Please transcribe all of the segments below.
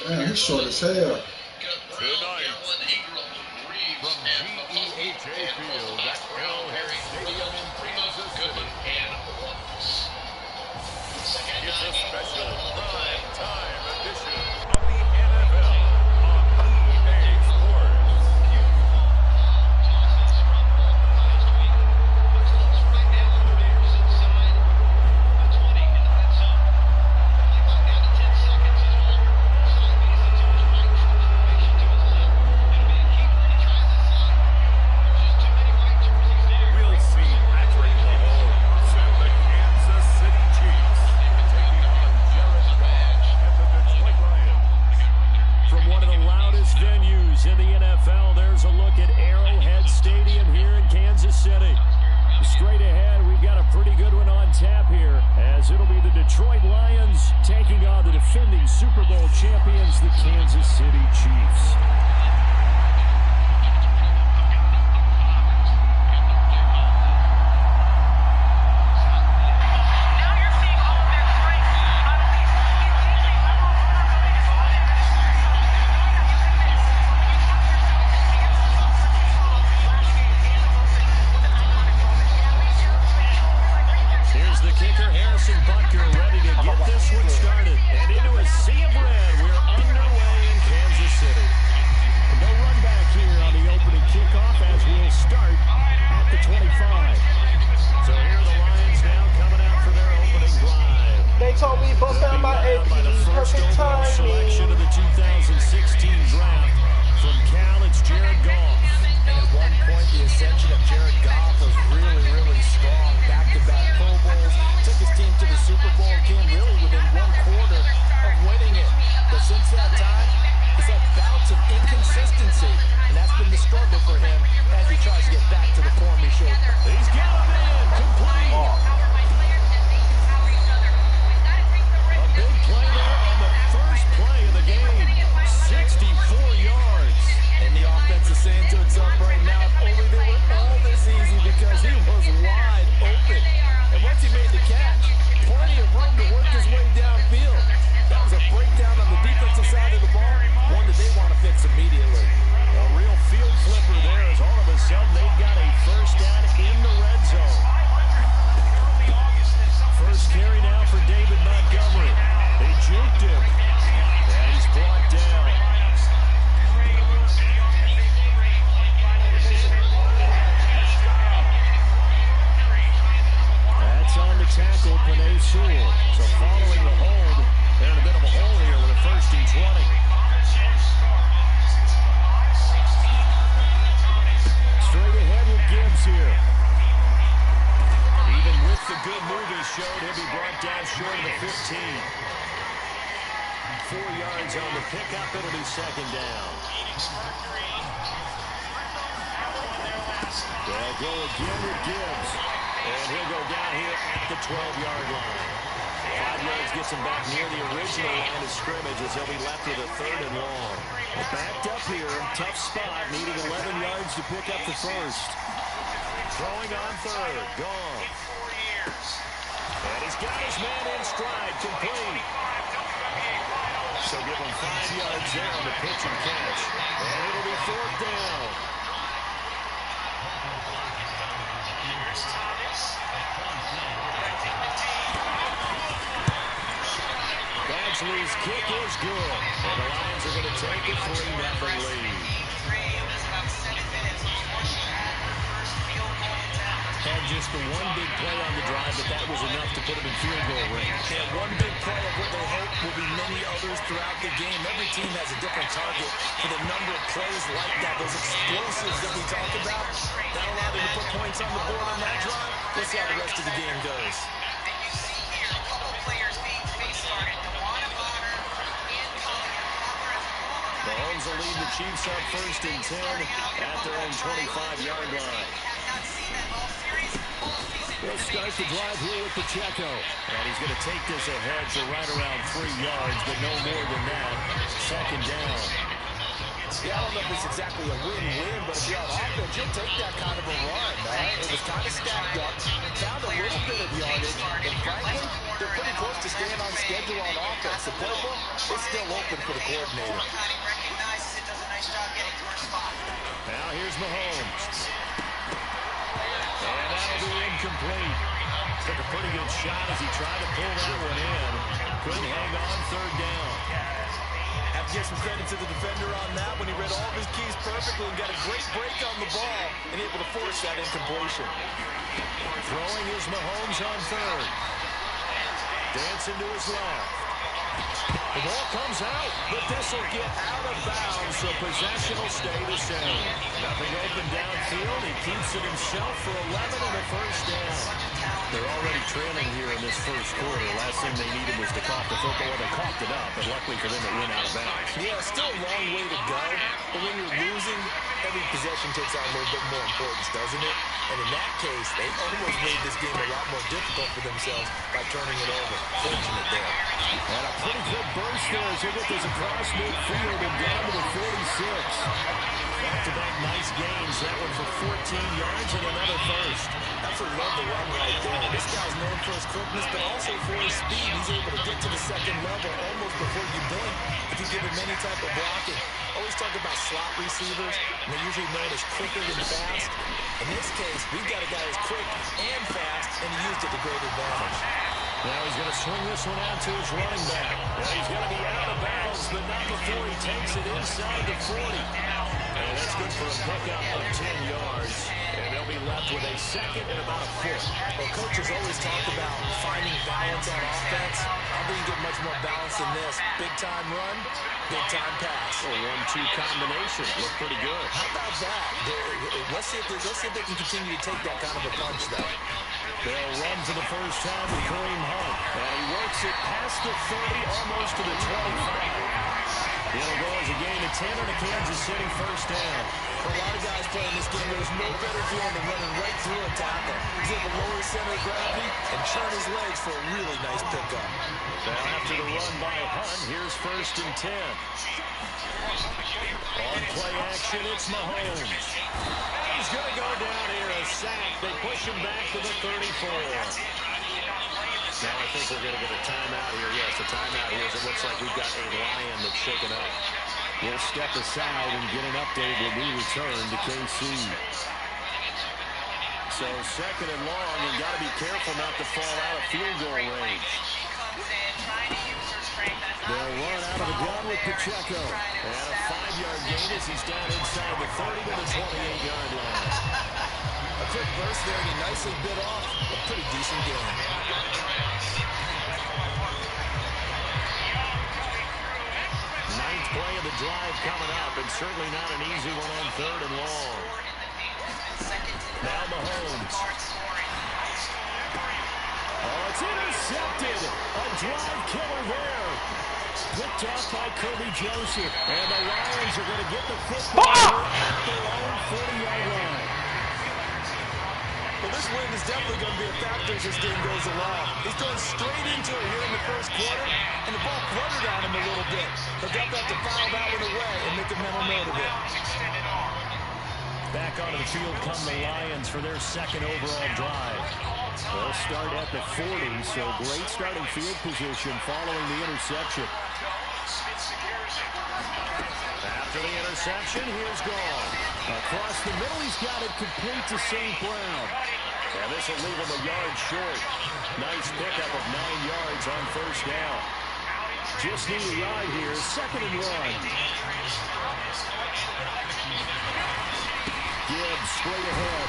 Man, he's short as hell. Tonight, from GEHA Field at Arrowhead Stadium in Kansas City, it's a special prime time edition of the NFL on EA Sports. We'll see Patrick Mahomes and the Kansas City Chiefs taking on Jared Goff and the Detroit Lions. From one of the loudest venues in the NFL, there's a look at Arrowhead Stadium here in Kansas City. Straight ahead, we've got a pretty good one on tap here, as it'll be the Detroit Lions taking on the defending Super Bowl champions, the Kansas City Chiefs. Here's the kicker, Harrison Butker, ready to get this one started. And into a sea of red, we're underway in Kansas City. No run back here on the opening kickoff as we'll start at the 25. So here are the Lions now coming out for their opening drive. They told me bust down my AP. By the first Perfect overall selection timing. of the 2016 draft from Cal, it's Jared Goff. And at one point, the ascension of Jared Goff was really, really strong. Back-to-back Pro Bowls, took his team to the Super Bowl, came really within one quarter of winning it. But since that time, he's had bouts of inconsistency, and that's been the struggle for him as he tries to get back to the form he showed. He's got him in, complete. A big play there on the first play of the game. 64 yards. And the offense is saying to itself right now, if only they were all this easy, because he was wide open. And once he made the catch, plenty of room to work his way downfield. That was a breakdown on the defensive side of the ball, one that they want to fix immediately. A real field flipper there as all of a sudden they've got a first down in the red zone. First carry now for David Montgomery. They juked him. And he's brought down. That's on the tackle, Panay Sewell. So following the hold, they're in a bit of a hole here with a 1st and 20. Straight ahead with Gibbs here. Even with the good move he showed, he'll be brought down short of the 15. 4 yards on the pickup, it'll be 2nd down. They'll go again with Gibbs. And he'll go down here at the 12-yard line. 5 yards gets him back near the original line of scrimmage as he'll be left with a 3rd and long. Backed up here, tough spot, needing 11 yards to pick up the first. Throwing on 3rd, gone. And he's got his man in stride, complete. So give him 5 yards there on the pitch and catch. And it'll be 4th down. Badgley's kick is good. And the Lions are going to take a 3-0 lead. Had just the one big play on the drive, but that was enough to put him in field goal range. And one big play of what they hope will be many others throughout the game. Every team has a different target for the number of plays like that. Those explosives that we talk about, that allowed them to put points on the board on that drive. Let's see how the rest of the game goes. Mahomes will lead the Chiefs up 1st and 10 at their own 25-yard line. They'll start the drive here with Pacheco. And he's going to take this ahead for right around 3 yards, but no more than that. Second down. Yeah, I don't know if it's exactly a win-win, but if you're on offense, you'll take that kind of a run. It was kind of stacked up, found a little bit of yardage, and frankly, they're pretty close to staying on schedule on offense. The playbook is still open for the coordinator. Now here's Mahomes. And that'll be incomplete. Took a pretty good shot as he tried to pull that one in. Couldn't hang on, third down. Have to give some credit to the defender on that when he read all of his keys perfectly and got a great break on the ball and able to force that incompletion. Throwing is Mahomes on third. Dancing to his left. The ball comes out, but this will get out of bounds, so possession will stay the same. Nothing open downfield. He keeps it himself for 11 and a first down. They're already trailing here in this first quarter. Last thing they needed was to cough the football. Well, they coughed it up, but luckily for them, it went out of bounds. Yeah, still a long way to go, but when you're losing, every possession takes on a little bit more importance, doesn't it? And in that case, they almost made this game a lot more difficult for themselves by turning it over. Fortunate there. And a pretty good burst there as they get this across midfield and down to the 46. Back-to-back nice gains. That one for 14 yards and another first. Absolutely love the run right there. This guy's known for his quickness, but also for his speed. He's able to get to the second level almost before you blink if you give him any type of blocking. Always talk about slot receivers, and they're usually known as quicker than fast. In this case, we've got a guy who's quick and fast, and he used it to great advantage. Now he's going to swing this one out to his running back. Now he's going to be out of bounds, but not before he takes it inside the 40. And that's good for a pickup of 10 yards. And they'll be left with a second and about a foot. Well, coaches always talk about finding balance on offense. I don't think you get much more balance than this. Big-time run, big-time pass. A 1-2 combination. Looked pretty good. How about that? Let's see if they can continue to take that kind of a punch, though. They'll run for the first time with Kareem Hunt. And he works it past the 30, almost to the 25. It'll go as a gain of 10 on a Kansas City first down. For a lot of guys playing this game, there's no better feeling than running right through a tackle. He's able to lower his center of gravity and churn his legs for a really nice pickup. Now after the run by Hunt, here's first and 10. On play action, it's Mahomes. He's going to go down here, a sack. They push him back to the 34. Now I think we're going to get a timeout here. Yes, a timeout here as it looks like we've got a Lion that's shaken up. We'll step aside and get an update when we return to KC. So second and long, and got to be careful not to fall out of field goal range. They'll run out of the gun with Pacheco. And a 5-yard gain as he's down inside the 30 to the 28-yard line. A quick burst there, and he nicely bit off a pretty decent game. Ninth play of the drive coming up, and certainly not an easy one on third and long. Now Mahomes. Oh, it's intercepted. A drive killer there. Picked off by Kirby Joseph. And the Lions are going to get the football at their own 40-yard line. Well, this win is definitely going to be a factor as this game goes along. He's going straight into it here in the first quarter, and the ball fluttered on him a little bit. He'll definitely have to file that one away and make a mental note of it. Back onto the field come the Lions for their second overall drive. They'll start at the 40, so great starting field position following the interception. After the interception, here's Gall. Across the middle, he's got it complete to St. Brown. And this will leave him a yard short. Nice pickup of 9 yards on first down. Just need a yard here, second and one. Gibbs straight ahead.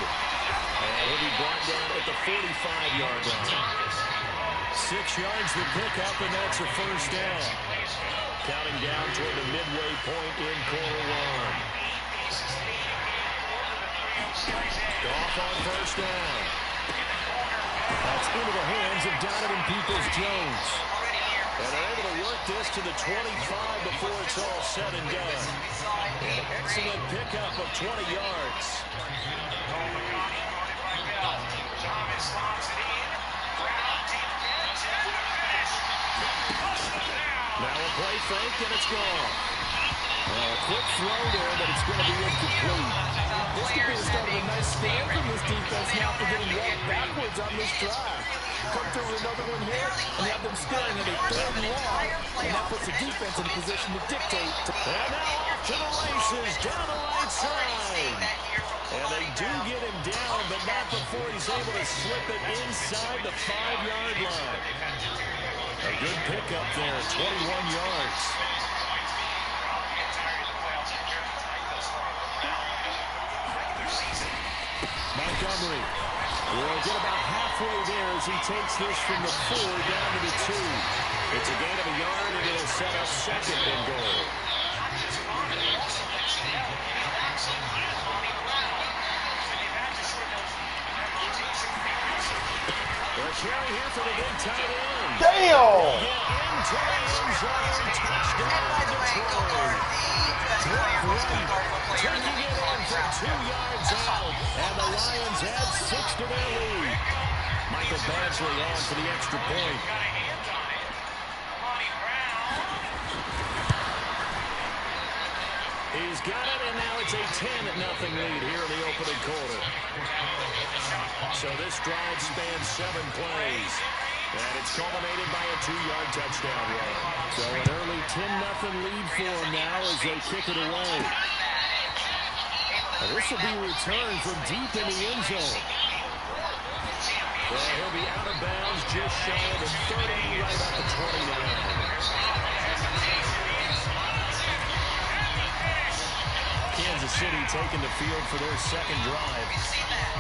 And he'll be brought down at the 45-yard line. 6 yards to pick up, and that's a first down. Counting down toward the midway point in quarter one. Goff on first down. That's into the hands of Donovan Peoples-Jones. And they're able to work this to the 25 before it's all said and done. An excellent pickup of 20 yards. Now a play fake, and it's gone. Well, a quick throw there, but it's going to be incomplete. This could be the start of a nice stand from this defense now for getting walked backwards on this drive. Come through with another one here, and have them staring at a 3rd and long, and that puts the defense in a position to dictate. And now off to the races, down the right side. And they do get him down, but not before he's able to slip it inside the 5-yard line. A good pickup there, 21 yards. Montgomery will get about halfway there as he takes this from the 4 down to the 2. It's a gain of a yard, and it'll set up 2nd and goal. They're carrying here for the big tight end. Damn! Into the end zone, touchdown Detroit. Taking it in for 2 yards out, and the Lions add 6 to their lead. Michael Badgley on for the extra point. He's got it, and now it's a 10-0 lead here in the opening quarter. So this drive spans 7 plays, and it's culminated by a 2-yard touchdown run. So an early 10-0 lead for him now as they kick it away. And this will be returned from deep in the end zone. Well, he'll be out of bounds just shy of the 30, right at the 29. Kansas City taking the field for their 2nd drive.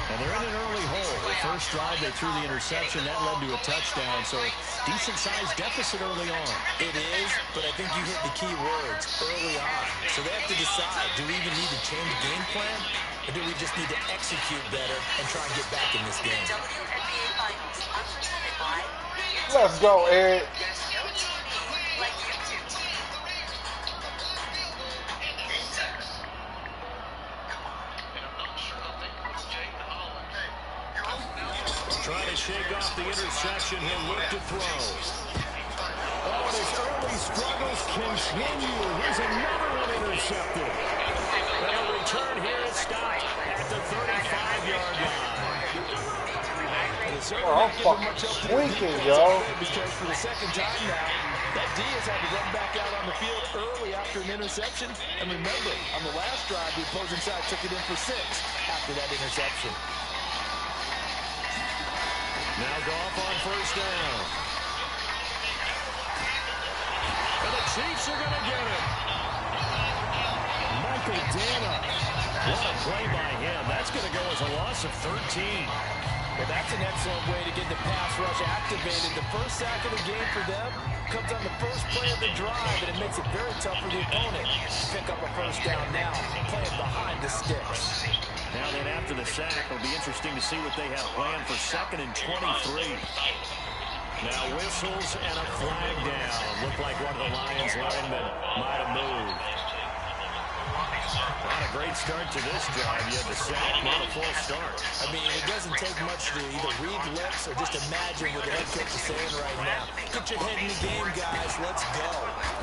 And they're in an early hole. The first drive, they threw the interception. That led to a touchdown. So decent-sized deficit early on. It is, but I think you hit the key words early on. So they have to decide, do we even need to change game plan? Or do we just need to execute better and try and get back in this game? Let's go, Ed. Trying to shake off the interception. He'll look to throw. Oh, his early struggles continue. Here's another one intercepted. And a return here is stopped at the 35-yard line. Oh, I'm fucking tweaking, yo. Because for the 2nd time now, that D has had to run back out on the field early after an interception. And remember, on the last drive, the opposing side took it in for 6 after that interception. Now Goff on 1st down. And the Chiefs are going to get it. Michael Dana. What a play by him. That's going to go as a loss of 13. Well, that's an excellent way to get the pass rush activated. The first sack of the game for them comes on the first play of the drive, and it makes it very tough for the opponent to pick up a 1st down now, playing behind the sticks. Now then, after the sack, it'll be interesting to see what they have planned for 2nd and 23. Now whistles and a flag down. Looked like one of the Lions linemen might have moved. Not a great start to this drive. You have the sack, not a full start. I mean, it doesn't take much to either read lips or just imagine what the head coach is saying right now. Get your head in the game, guys. Let's go.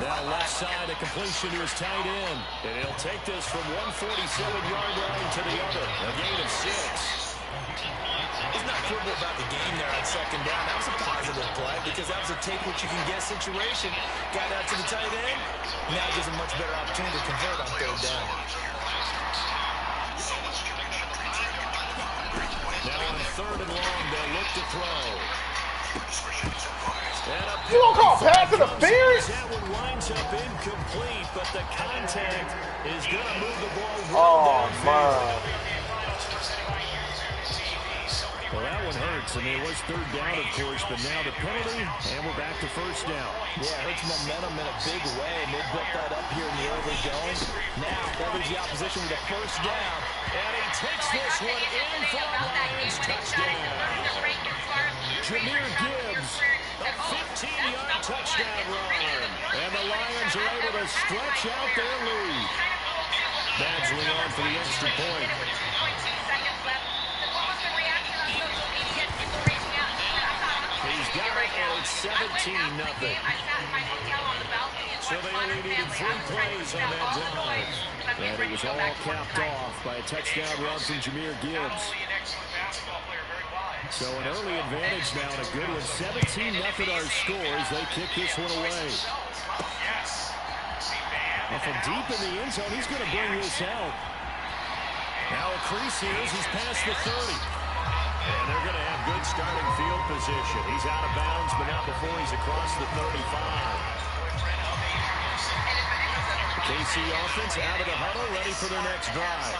Now left side, a completion to his tight end. And he'll take this from 147-yard line to the other. A gain of 6. He's not quibble about the game there on 2nd down. That was a positive play because that was a take-what-you-can-get situation. Got out to the tight end. Now gives a much better opportunity to convert on 3rd down. Now on 3rd and long, they'll look to throw. You don't call pass interference? That one winds up incomplete, but the contact is going to move the ball Oh, downfield. man. Well, that one hurts. I mean, it was 3rd down, of course, but now the penalty, and we're back to 1st down. Yeah, it hurts momentum in a big way, and they built that up here in the early going. Now, that leaves the opposition with a 1st down. And he takes this one in for a Lions touchdown. Jahmyr Gibbs, a 15-yard touchdown run. And the Lions are able to stretch out their lead. Badgley on for the extra point. got it, and it's 17-0. So they only needed 3 plays on that drive. And it was all capped off by a touchdown run from Xavier Gibbs. So an early advantage now, and a good one. 17-0 our score as they kick this one away. And from deep in the end zone, he's going to bring this out. Now a crease here as he's past the 30. And they're going to have good starting field position. He's out of bounds, but not before he's across the 35. KC offense out of the huddle, ready for their next drive.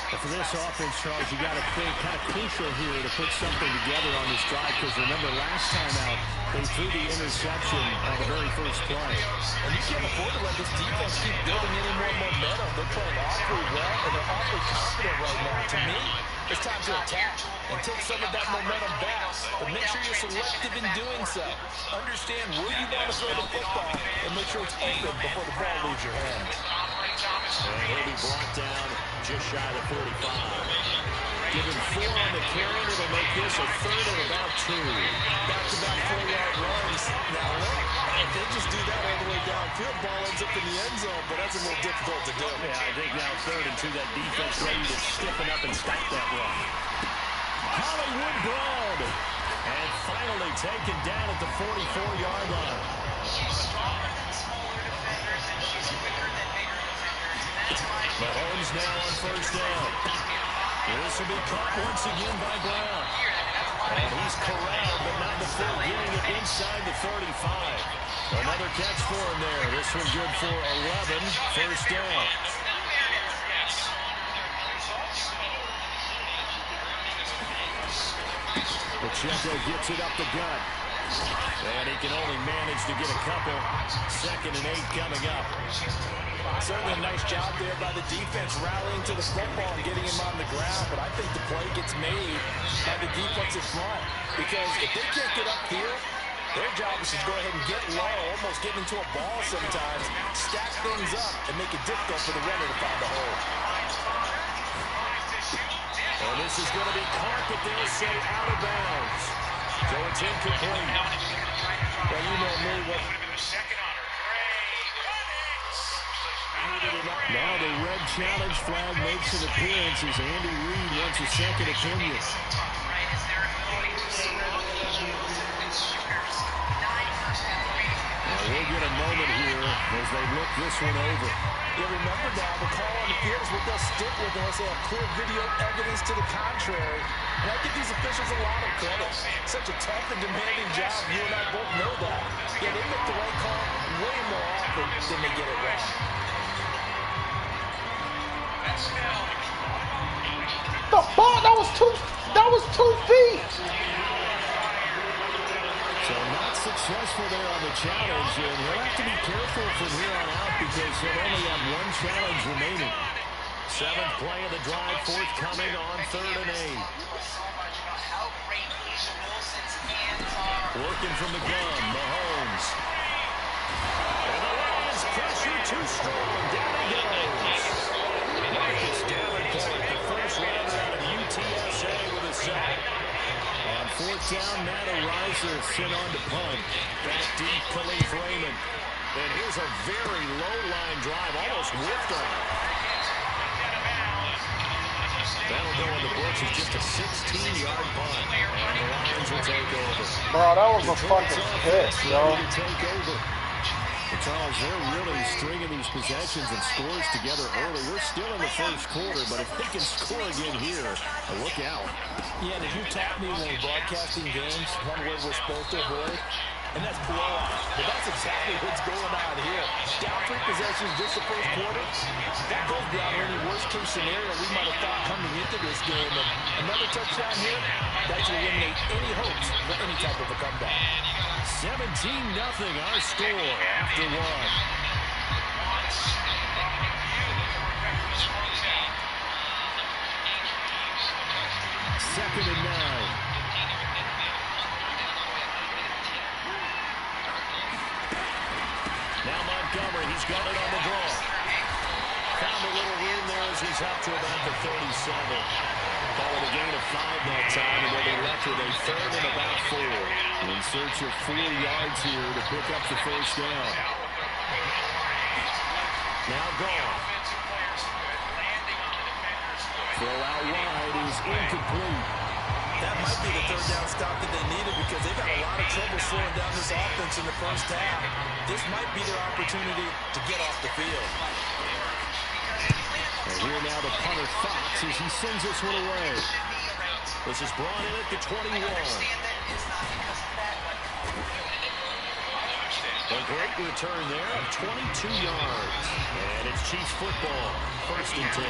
But for this offense, Charles, you got to think kind of crucial here to put something together on this drive, because remember last time out, they threw the interception on the very first play. And you can't afford to let this defense keep building any more momentum. They're playing awfully well, and they're awfully confident right now. To me, it's time to attack and take some of that momentum back. But make sure you're selective in doing so. Understand where you want to throw the football and make sure it's open before the ball leaves your hand. And he'll be brought down just shy of the 45. Given 4 on the carry, it'll make this a 3rd and about 2. Back-to-back 4-yard runs. Now, if they just do that all the way downfield, ball ends up in the end zone, but that's a little difficult to do. Yeah, I think now 3rd and 2, that defense ready to stiffen up and stop that run. Hollywood Brown. And finally taken down at the 44-yard line. Mahomes now on 1st down. This will be caught once again by Brown. And he's corralled, but not before getting it inside the 35. Another catch for him there. This one good for 11. 1st down. Pacheco gets it up the gut. And he can only manage to get a couple. 2nd and 8 coming up. Certainly a nice job there by the defense rallying to the football and getting him on the ground. But I think the play gets made by the defensive front. Because if they can't get upfield, their job is to go ahead and get low, almost get into a ball sometimes, stack things up, and make it difficult for the runner to find a hole. And this is going to be caught, but they'll say out of bounds. So it's incomplete. Well, you know me, what... Now the red challenge flag makes an appearance as Andy Reid wants a second opinion. Now we'll get a moment here as they look this one over. Yeah, remember now, the call on the field is what they'll stick with unless they have clear video evidence to the contrary. And I give these officials a lot of credit. Such a tough and demanding job. You and I both know that. Yeah, they make the right call way more often than they get it wrong. The ball, that was 2 feet. So not successful there on the challenge, and he'll have to be careful from here on out because he'll only have 1 challenge remaining. 7th play of the drive, forthcoming on 3rd and 8. Working from the gun, Mahomes. And the Lions pressure too strong. Down he goes. Marcus Davenport, the first rounder out of UTSA with a sack. On 4th down, Matt Ariza sent on to punt. Back deep, Khalif Raymond. And here's a very low-line drive, almost whiffed on. That'll go in the books as just a 16-yard punt. And the Lions will take over. Bro, that was a fucking pick, yo. But Charles, they're really stringing these possessions and scores together early. We're still in the 1st quarter, but if they can score again here, look out. Yeah, and if you taught me when we're broadcasting games, one word we're supposed to avoid, and that's blowout. But that's exactly what's going on here. Down 3 possessions just the 1st quarter. That goes beyond any worst-case scenario we might have thought coming into this game. And another touchdown here, that should eliminate any hopes for any type of a comeback. 17-0 our score after 1. 2nd and 9. Now Montgomery, he's got it on the draw. Found a little room there as he's up to about the 37. Call it a gain of 5 that time, and they'll be left with a third and about 4. In search of 4 yards here to pick up the first down. Now gone. Throw out wide is incomplete. That might be the third down stop that they needed because they've had a lot of trouble slowing down this offense in the first half. This might be their opportunity to get off the field. And here now the punter Fox as he sends this one away. This is brought in at the 21. A great return there of 22 yards. And it's Chiefs football, 1st and 10.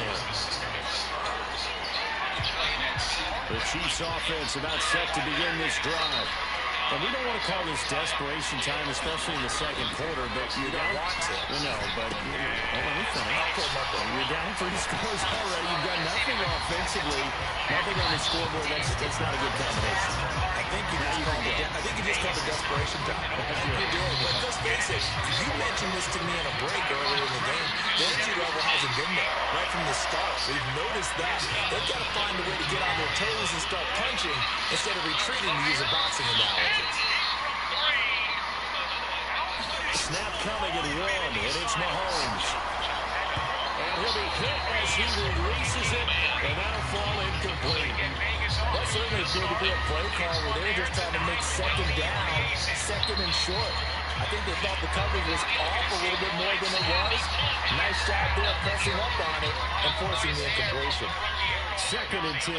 The Chiefs offense about set to begin this drive. And we don't want to call this desperation time, especially in the second quarter, but you don't want to. No, but let me finish. You're down 3 scores already. You've got nothing offensively, nothing on the scoreboard. That's not a good combination. I think you just called it desperation time. I think you did. But let's face it, you mentioned this to me in a break earlier in the game. The energy level hasn't been there right from the start. We've noticed that. They've got to find a way to get on their toes and start punching instead of retreating, to use a boxing analogy. Snap coming at 1, and it's Mahomes. And he'll be hit as he releases it, and that'll fall incomplete. That certainly appeared to be a play call where they were just trying to make second down, second and short. I think they thought the coverage was off a little bit more than it was. Nice job there pressing up on it and forcing the incompletion. 2nd and 10.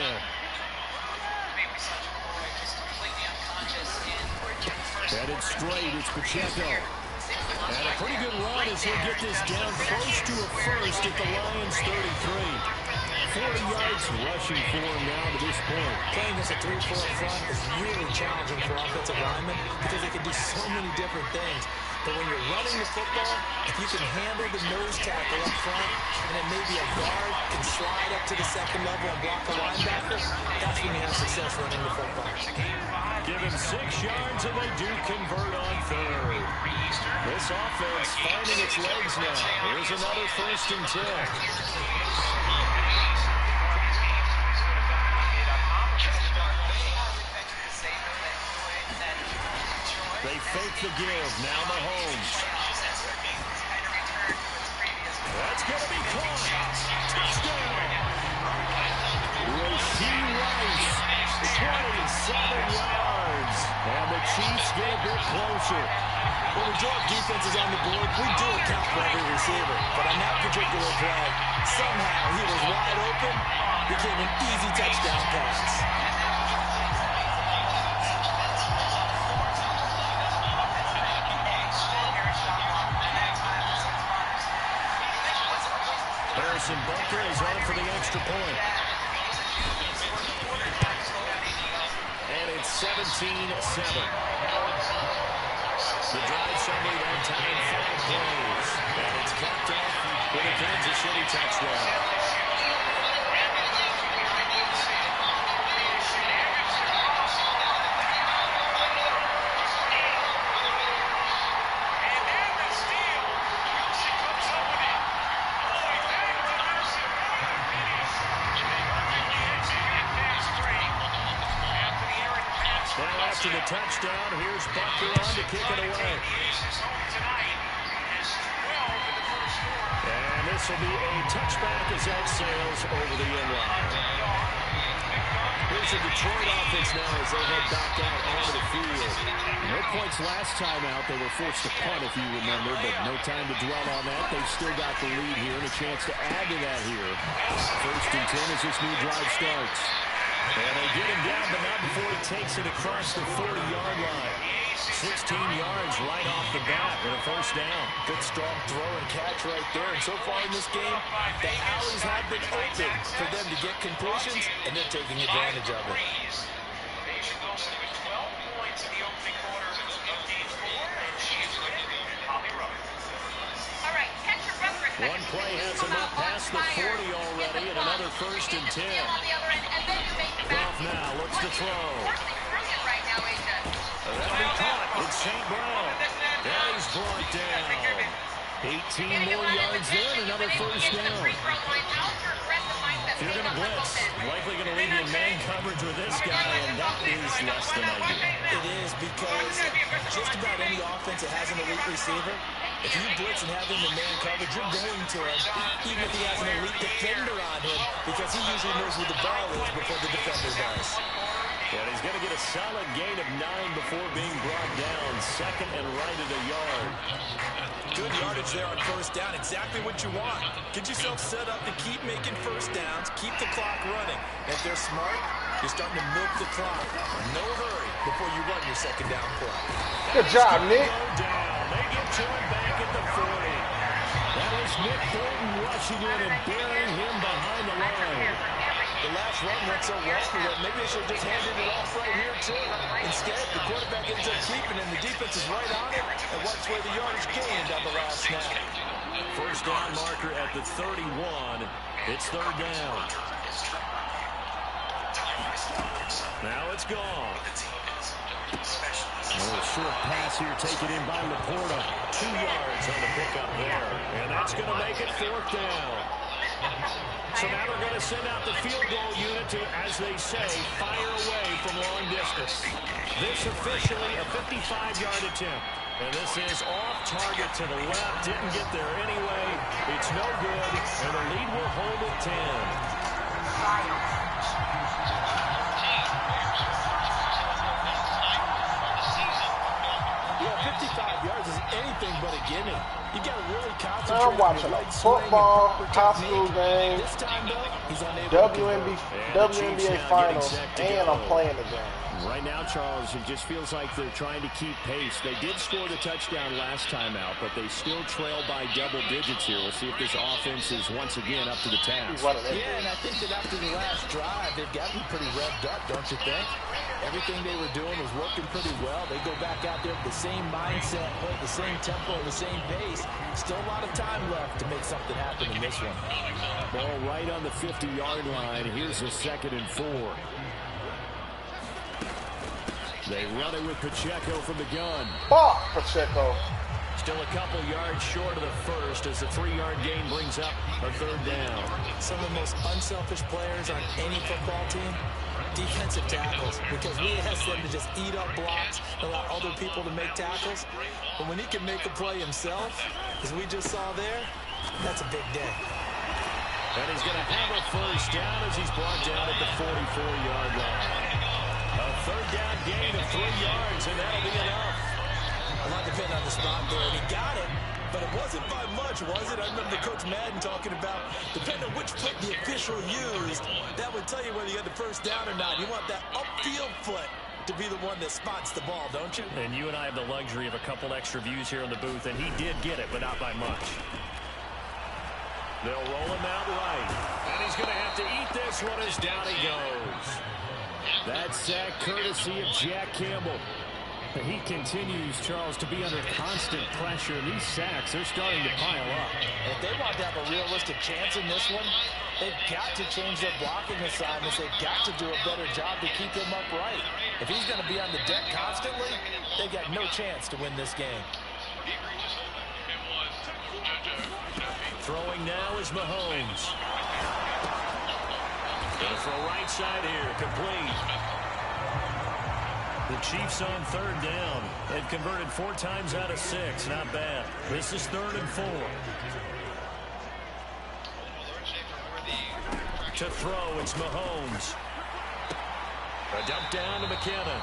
Headed straight, it's Pacheco. And a pretty good run as he'll get this down close to a first at the Lions 33. 40 yards rushing for him now to this point. Playing as a 3-4 front is really challenging for offensive linemen because they can do so many different things. But when you're running the football, if you can handle the nose tackle up front, and then maybe a guard can slide up to the second level and block a linebacker, that's when you have success running the football. Give him 6 yards, and they do convert on 3rd. This offense finding its legs now. Here's another 1st and 10. They fake the give. Now Mahomes. That's going to be caught. Touchdown. Rashee Rice, 27 yards. And the Chiefs get a bit closer. When we drop defenses on the board, we do account for every receiver. But on that particular play, somehow he was wide open, became an easy touchdown pass. Harrison Butker is on for the extra point. And it's 17-7. The drive summary that time, 5 plays. And it's capped off with a Kansas City touchdown. After the touchdown, here's Butker on to kick it away. And this will be a touchback as that sails over the end line. Here's the Detroit offense now as they head back out onto the field. No points last time out. They were forced to punt, if you remember, but no time to dwell on that. They've still got the lead here and a chance to add to that here. 1st and 10 as this new drive starts. And they get him down, but not before he takes it across the 40-yard line. 16 yards right off the bat and a 1st down. Good strong throw and catch right there. And so far in this game, the alleys have been open for them to get completions, and they're taking advantage of it. One play has him up past the 40 already, and another 1st and 10. Goff now looks to throw. That'll be caught. It's St. Brown. And he's brought down. 18 more yards there and another first down. If you're going to blitz, likely going to leave you in man coverage with this guy, and that is less than ideal. It is, because just about any offense that has an elite receiver, if you blitz and have him in man coverage, you're going to him, even if he has an elite defender on him, because he usually knows where the ball is before the defender does. And he's going to get a solid gain of 9 before being brought down. Second and right at a yard. Good yardage there on first down. Exactly what you want. Get yourself set up to keep making first downs. Keep the clock running. If they're smart, you're starting to milk the clock. No hurry before you run your second down play. Good job, Nick. They get to him back at the 40. That was Nick Bolton rushing in and burying him behind the line. The last run went so well for them. Maybe they should have just handed it off right here, too. Instead, the quarterback ends up keeping it, and the defense is right on it and watch where the yardage gained on the last snap. First down marker at the 31. It's third down. Now it's gone. A short pass here taken in by Laporta. 2 yards on the pickup there. And that's going to make it fourth down. So now they're going to send out the field goal unit to, as they say, fire away from long distance. This officially a 55-yard attempt. And this is off target to the left. Didn't get there anyway. It's no good. And the lead will hold at 10. Yeah, 55 yards is anything but a gimme. You got to really concentrate. I'm watching a football, high school game, This time, though, he's unable WNBA Finals, and I'm playing the game. Right now, Charles, it just feels like they're trying to keep pace. They did score the touchdown last time out, but they still trail by double digits here. We'll see if this offense is once again up to the task. Yeah, and I think that after the last drive, they've got to be pretty revved up, don't you think? Everything they were doing was working pretty well. They go back out there with the same mindset, the same tempo, the same pace. Still a lot of time left to make something happen in this one. Ball right on the 50-yard line. Here's a 2nd and 4. They run it with Pacheco from the gun. Pacheco. Still a couple yards short of the first as the 3-yard gain brings up a third down. Some of the most unselfish players on any football team, defensive tackles, because we ask them to just eat up blocks, allow other people to make tackles. But when he can make a play himself, as we just saw there, that's a big day. And he's going to have a first down as he's brought down at the 44-yard line. A third down gain of 3 yards, and that'll be enough. A lot depending on the spot there, and he got it, but it wasn't by much, was it? I remember Coach Madden talking about, depending on which foot the official used, that would tell you whether you got the first down or not. You want that upfield foot to be the one that spots the ball, don't you? And you and I have the luxury of a couple extra views here in the booth, and he did get it, but not by much. They'll roll him out right, and he's going to have to eat this one as down he goes. That sack courtesy of Jack Campbell. He continues, Charles, to be under constant pressure, and these sacks, they're starting to pile up. If they want to have a realistic chance in this one, they've got to change their blocking assignments. They've got to do a better job to keep him upright. If he's going to be on the deck constantly, they've got no chance to win this game. Throwing now is Mahomes. Going to throw right side here, complete. The Chiefs on third down. They've converted 4 times out of 6. Not bad. This is 3rd and 4. To throw, it's Mahomes. A dump down to McKinnon.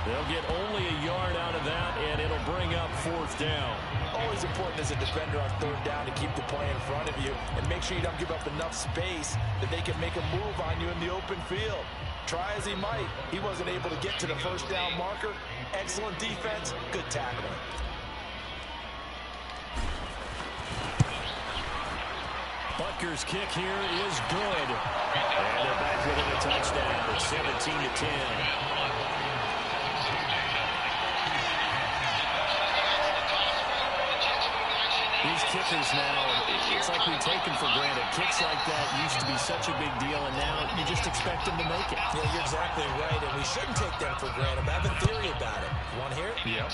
They'll get only a yard out of that, and it'll bring up 4th down. Always important as a defender on third down to keep the play in front of you and make sure you don't give up enough space that they can make a move on you in the open field. Try as he might, he wasn't able to get to the first down marker. Excellent defense, good tackling. Butker's kick here is good. And they're back within a touchdown. It's 17-10. These kickers now, it's like we take them for granted. Kicks like that used to be such a big deal, and now you just expect them to make it. Yeah, you're exactly right, and we shouldn't take them for granted. I have a theory about it. You want to hear it? Yep.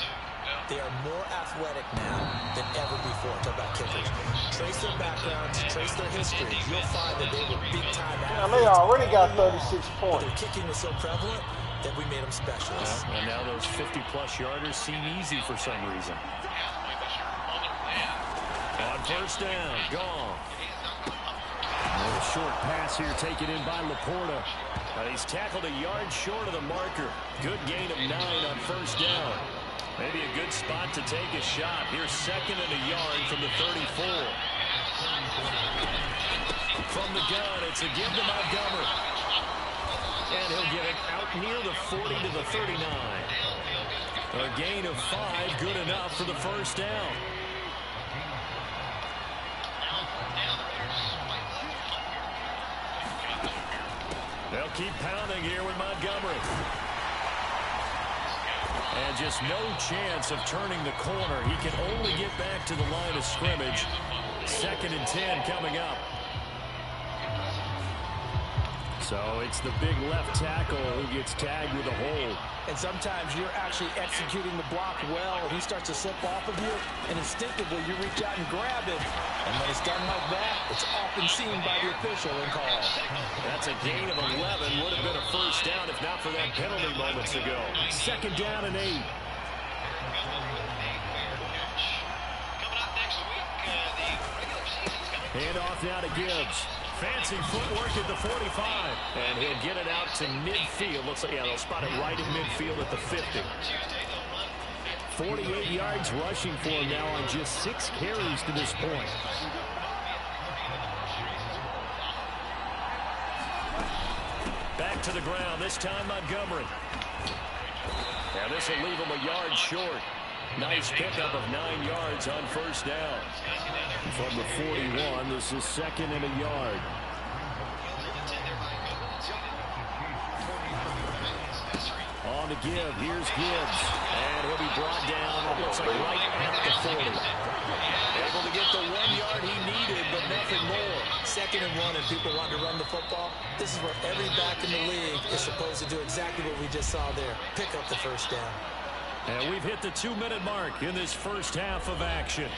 They are more athletic now than ever before. Talk about kickers. Trace their backgrounds, trace their history. You'll find that they were big-time athletes. They already got 36 points. Their kicking was so prevalent that we made them specialists. And now those 50-plus yarders seem easy for some reason. On first down, gone. A short pass here taken in by Laporta. He's tackled a yard short of the marker. Good gain of 9 on first down. Maybe a good spot to take a shot. Here's 2nd and a yard from the 34. From the gun, it's a give to Montgomery. And he'll get it out near the 40 to the 39. A gain of 5, good enough for the first down. They'll keep pounding here with Montgomery. And just no chance of turning the corner. He can only get back to the line of scrimmage. 2nd and 10 coming up. So it's the big left tackle who gets tagged with a hold. And sometimes you're actually executing the block well, and he starts to slip off of you, and instinctively you reach out and grab it. And when it's done like that, it's often seen by the official and called. That's a gain of 11. Would have been a first down if not for that penalty moments ago. 2nd down and 8. Hand off now to Gibbs. Fancy footwork at the 45. And he'll get it out to midfield. Looks like, yeah, they'll spot it right at midfield at the 50. 48 yards rushing for him now on just 6 carries to this point. Back to the ground, this time Montgomery. Now this will leave him a yard short. Nice pickup of 9 yards on first down. From the 41, this is 2nd and a yard. On to give, here's Gibbs. And he'll be brought down, looks like right at the 40. Able to get the 1 yard he needed, but nothing more. 2nd and 1, and people want to run the football. This is where every back in the league is supposed to do exactly what we just saw there. Pick up the first down. And we've hit the 2-minute mark in this first half of action.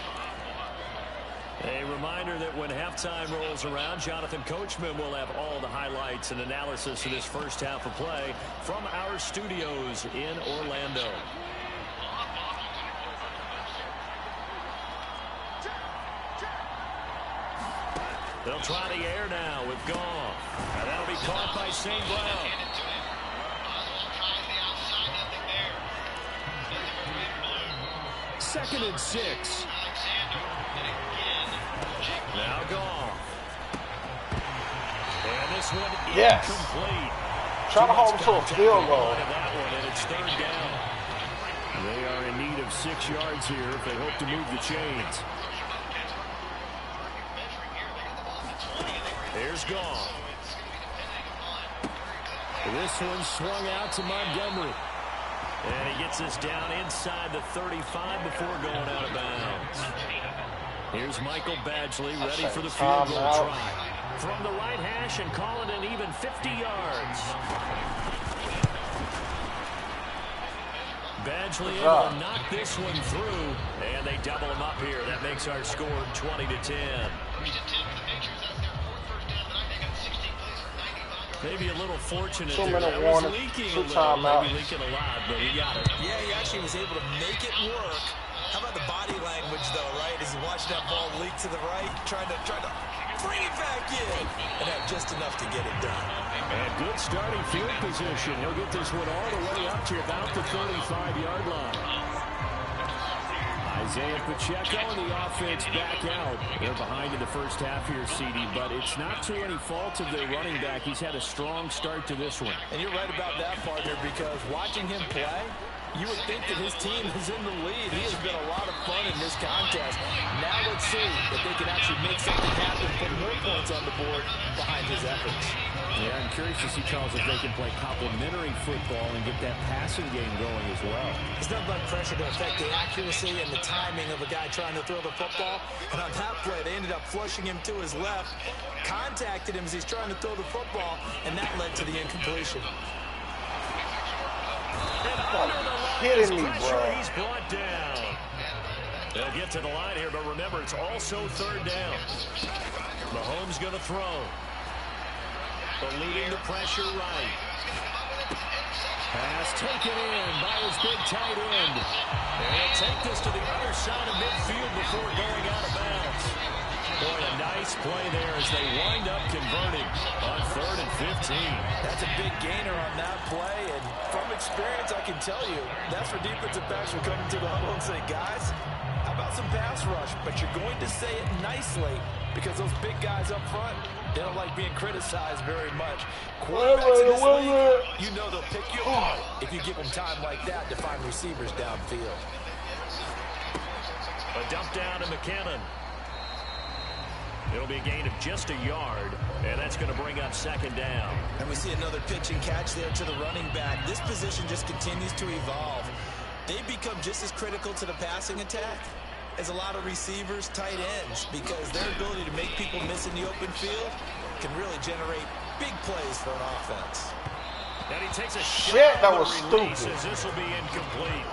A reminder that when halftime rolls around, Jonathan Coachman will have all the highlights and analysis of this first half of play from our studios in Orlando. They'll try the air now with Gong. And that'll be caught by St. Brown. Second and 6. Now Gong. And this one incomplete. Try to hold him to a field goal. That one, and it's 3rd down. They are in need of 6 yards here if they hope to move the chains. Here's Gong. This one swung out to Montgomery. And he gets us down inside the 35 before going out of bounds. Here's Michael Badgley ready for the field goal try. From the right hash and call it an even 50 yards. Badgley able to knock this one through. And they double him up here. That makes our score 20-10. Maybe a little fortunate there. That was leaking a little, maybe leaking a lot, but he got it. Yeah, he actually was able to make it work. How about the body language, though, right? As he watched that ball leak to the right, trying to bring it back in, and had just enough to get it done. And good starting field position. He'll get this one all the way up to about the 35-yard line. Isaiah Pacheco and the offense back out. They're behind in the first half here, CD, but it's not to any fault of their running back. He's had a strong start to this one. And you're right about that, partner, because watching him play, you would think that his team is in the lead. He has been a lot of fun in this contest. Now let's see if they can actually make something happen, put more points on the board behind his efforts. Yeah, I'm curious to see, Charles, if they can play complementary football and get that passing game going as well. There's nothing but pressure to affect the accuracy and the timing of a guy trying to throw the football. And on that play, they ended up flushing him to his left, contacted him as he's trying to throw the football, and that led to the incompletion. And under the kidding me, bro. He's brought down. They'll get to the line here, but remember, it's also third down. Mahomes going to throw. Eluding the pressure right. Pass taken in by his big tight end. And he'll take this to the other side of midfield before going out of bounds. Boy, a nice play there as they wind up converting on 3rd and 15. That's a big gainer on that play, and from experience, I can tell you, that's where defensive backs will come into the huddle and say, guys, how about some pass rush? But you're going to say it nicely because those big guys up front, they don't like being criticized very much. Quarterbacks in this league, you know they'll pick you apart if you give them time like that to find receivers downfield. A dump down to McKinnon. It'll be a gain of just a yard, and that's going to bring up 2nd down. And we see another pitch and catch there to the running back. This position just continues to evolve. They become just as critical to the passing attack as a lot of receivers, tight ends, because their ability to make people miss in the open field can really generate big plays for an offense. And he takes a shot. That was stupid. This will be incomplete.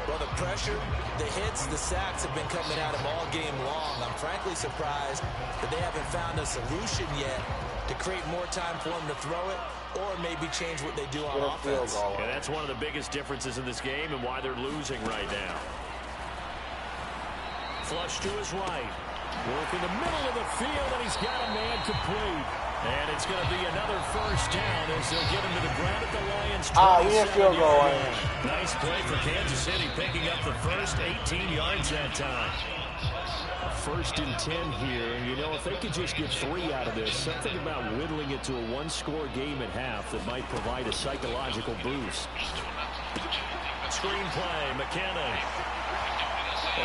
Well, the pressure, the hits, the sacks have been coming at him all game long. I'm frankly surprised that they haven't found a solution yet to create more time for him to throw it or maybe change what they do on offense. Yeah, that's one of the biggest differences in this game and why they're losing right now. Flush to his right. Work in the middle of the field, and he's got a man complete. And it's going to be another 1st down as they'll get him to the ground at the Lions. We in field goal range. Nice play for Kansas City, picking up the first 18 yards that time. 1st and 10 here. You know, if they could just get 3 out of this, something about whittling it to a 1-score game at half that might provide a psychological boost. Screen play, McKinnon.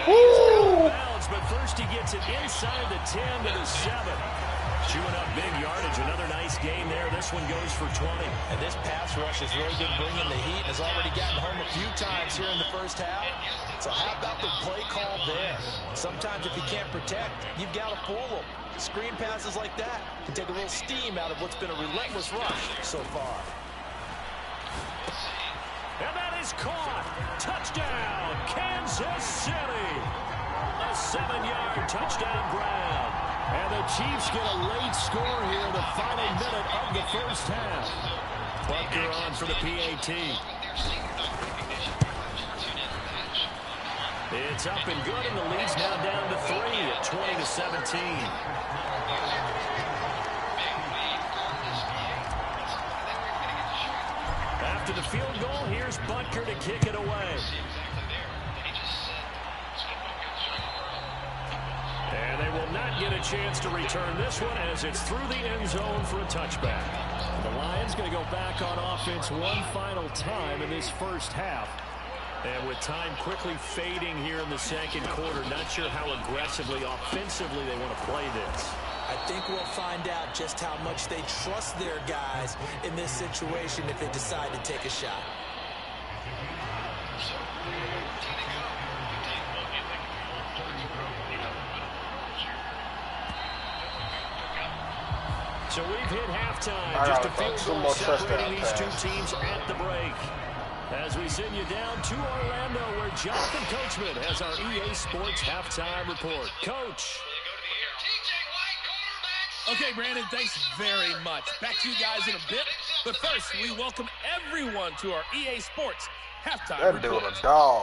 Woo! Bounds, but first he gets it inside the 10 to the 7. Chewing up big yardage. Another nice gain there. This one goes for 20. And this pass rush has really been bringing the heat. Has already gotten home a few times here in the first half. So how about the play call there? Sometimes if you can't protect, you've got to fool them. Screen passes like that can take a little steam out of what's been a relentless rush so far. And that is caught. Touchdown, Kansas City. A 7-yard touchdown grab. And the Chiefs get a late score here in the final minute of the first half. Butker on for the PAT. It's up and good, and the lead's now down to 3 at 20-17. After the field goal, here's Butker to kick it away. And they will not get a chance to return this one as it's through the end zone for a touchback. The Lions going to go back on offense one final time in this first half. And with time quickly fading here in the 2nd quarter, not sure how aggressively, offensively they want to play this. I think we'll find out just how much they trust their guys in this situation if they decide to take a shot. So we've hit halftime. Just a few goals separating these two teams at the break. As we send you down to Orlando, where Jonathan Coachman has our EA Sports halftime report. Coach. Okay, Brandon, thanks very much. Back to you guys in a bit. But first, we welcome everyone to our EA Sports halftime report.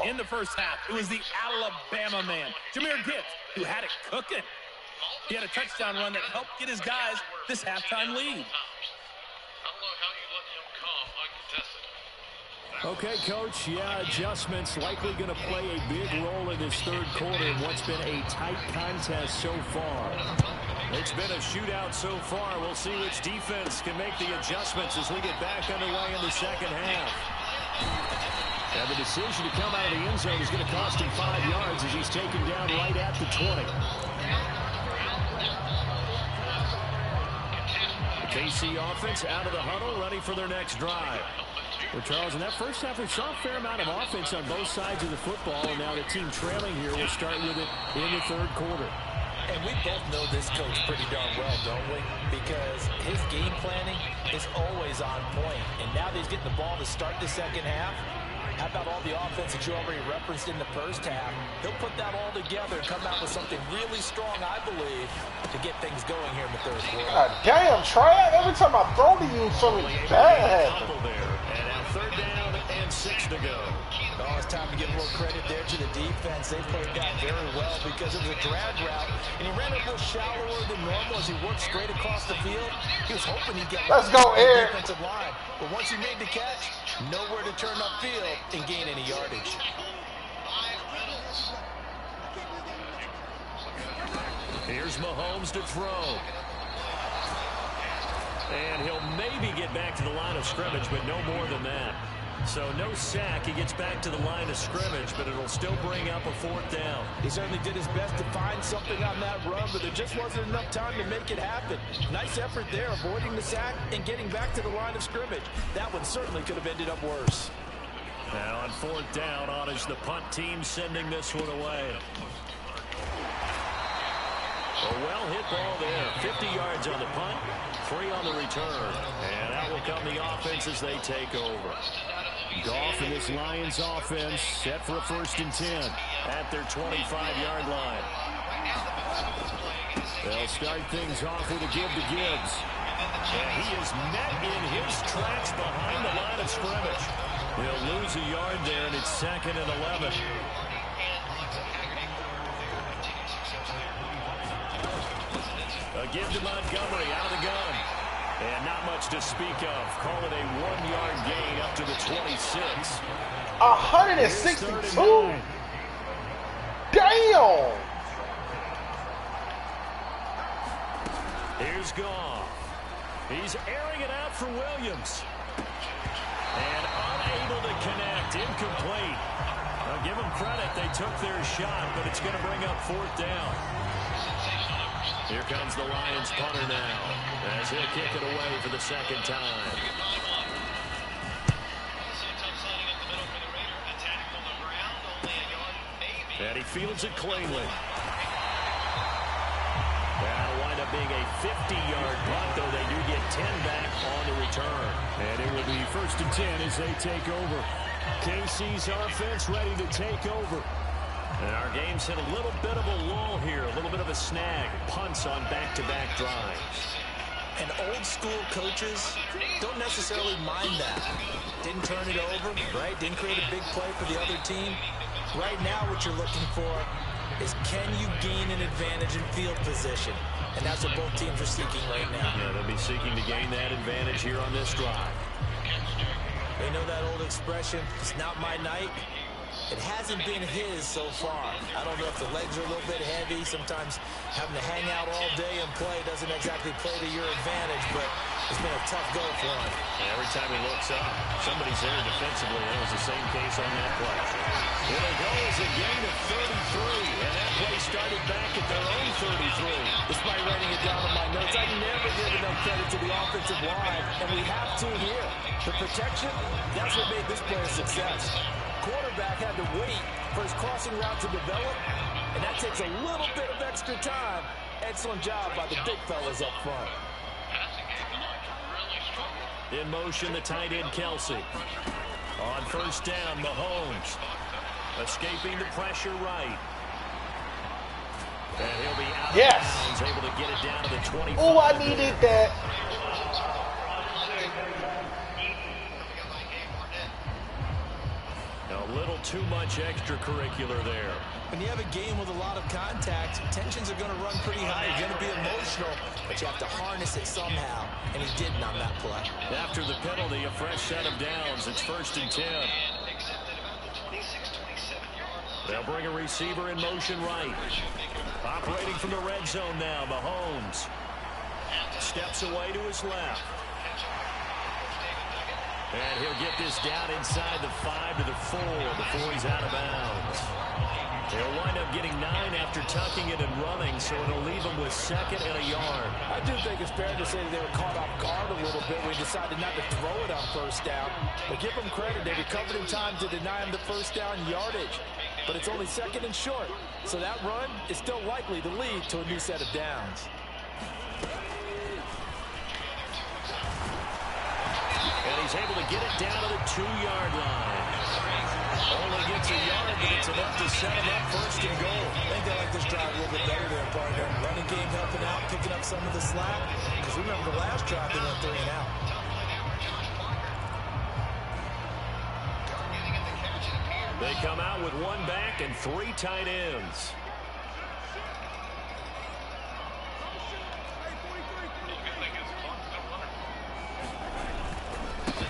In the first half, it was the Alabama man, Jahmyr Gibbs, who had it cooking. He had a touchdown run that helped get his guys this halftime lead. Okay, Coach, yeah, adjustments likely going to play a big role in this 3rd quarter in what's been a tight contest so far. It's been a shootout so far. We'll see which defense can make the adjustments as we get back underway in the 2nd half. And the decision to come out of the end zone is going to cost him 5 yards as he's taken down right at the 20. The KC offense out of the huddle, ready for their next drive. Well, Charles, in that first half, we saw a fair amount of offense on both sides of the football, and now the team trailing here will start with it in the 3rd quarter. And we both know this coach pretty darn well, don't we? Because his game planning is always on point. And now that he's getting the ball to start the 2nd half, How about all the offense that you already referenced in the first half? He'll put that all together and come out with something really strong, I believe, to get things going here in the third quarter. God damn, Trav. Every time I throw to you, something bad. And now 3rd down and 6 to go. Oh, it's time to give a little credit there to the defense. They played that very well because it was a drag route, and he ran it a little shallower than normal as he worked straight across the field. He was hoping he'd get Let's go, Eric. Defensive line, but once he made the catch, nowhere to turn upfield and gain any yardage. Here's Mahomes to throw. And he'll maybe get back to the line of scrimmage, but no more than that. So no sack. He gets back to the line of scrimmage, but it'll still bring up a 4th down. He certainly did his best to find something on that run, but there just wasn't enough time to make it happen. Nice effort there, avoiding the sack and getting back to the line of scrimmage. That one certainly could have ended up worse. Now on 4th down, on is the punt team sending this one away. A well-hit ball there. 50 yards on the punt, 3 on the return. And out will come the offense as they take over. Goff and this Lions offense set for a 1st and 10 at their 25-yard line. They'll start things off with a give to Gibbs. And he is met in his tracks behind the line of scrimmage. He'll lose a yard there, and it's 2nd and 11. A give to Montgomery out of the gun. And not much to speak of. Call it a 1-yard gain up to the 26. 162. Damn. Here's Goff. He's airing it out for Williams. And unable to connect. Incomplete. I'll give them credit. They took their shot, but it's going to bring up 4th down. Here comes the Lions punter now, as he'll kick it away for the 2nd time. And he fields it cleanly. That'll wind up being a 50-yard punt, though they do get 10 back on the return. And it will be 1st and 10 as they take over. KC's offense ready to take over. And our game's hit a little bit of a lull here, a little bit of a snag. Punts on back-to-back drives. And old-school coaches don't necessarily mind that. Didn't turn it over, right? Didn't create a big play for the other team. Right now what you're looking for is can you gain an advantage in field position? And that's what both teams are seeking right now. Yeah, they'll be seeking to gain that advantage here on this drive. They know that old expression, it's not my night. It hasn't been his so far. I don't know if the legs are a little bit heavy. Sometimes having to hang out all day and play doesn't exactly play to your advantage, but it's been a tough go for him. And every time he looks up, somebody's there defensively. That was the same case on that play. It'll go as a gain of 33, and that play started back at their own 33. Despite writing it down on my notes, I never give enough credit to the offensive line, and we have to here. The protection, that's what made this play a success. Quarterback had to wait for his crossing route to develop, and that takes a little bit of extra time. Excellent job by the big fellas up front. In motion, the tight end Kelce. On 1st down, Mahomes escaping the pressure right. And he'll be out of bounds, able to get it down to the 25. Oh, I needed that. A little too much extracurricular there. When you have a game with a lot of contact, tensions are going to run pretty high. You're going to be emotional, but you have to harness it somehow, and he didn't on that play. After the penalty, a fresh set of downs. It's 1st and 10. They'll bring a receiver in motion right. Operating from the red zone now, Mahomes. Steps away to his left. And he'll get this down inside the 5 to the 4 before he's out of bounds. They'll wind up getting 9 after tucking it and running, so it'll leave them with 2nd and a yard. I do think it's fair to say that they were caught off guard a little bit when they decided not to throw it on 1st down. But give them credit, they recovered in time to deny him the 1st down yardage. But it's only 2nd and short, so that run is still likely to lead to a new set of downs. And he's able to get it down to the 2-yard line. Only gets a yard, but it's enough to set him up first and goal. I think they like this drive a little bit better there, partner. Running game helping out, picking up some of the slack. Because remember the last drive, they went 3 and out. They come out with 1 back and 3 tight ends.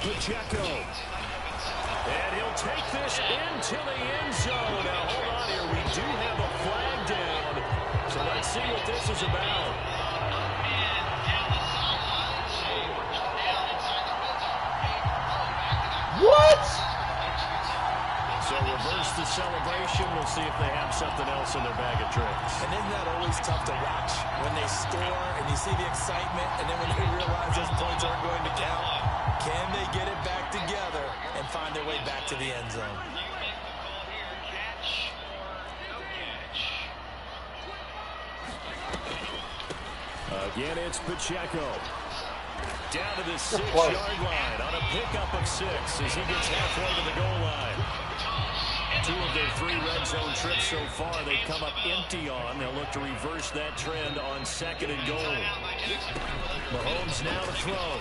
Pacheco. And he'll take this into the end zone. Now, hold on here. We do have a flag down. So let's see what this is about. What? So reverse the celebration. We'll see if they have something else in their bag of tricks. And isn't that always tough to watch? When they score and you see the excitement, and then when they realize those points aren't going to count, can they get it back together and find their way back to the end zone? Again, it's Pacheco. Down to the 6-yard line on a pickup of 6 as he gets halfway to the goal line. 2 of their 3 red zone trips so far they've come up empty on. They'll look to reverse that trend on 2nd and goal. Mahomes now to throw.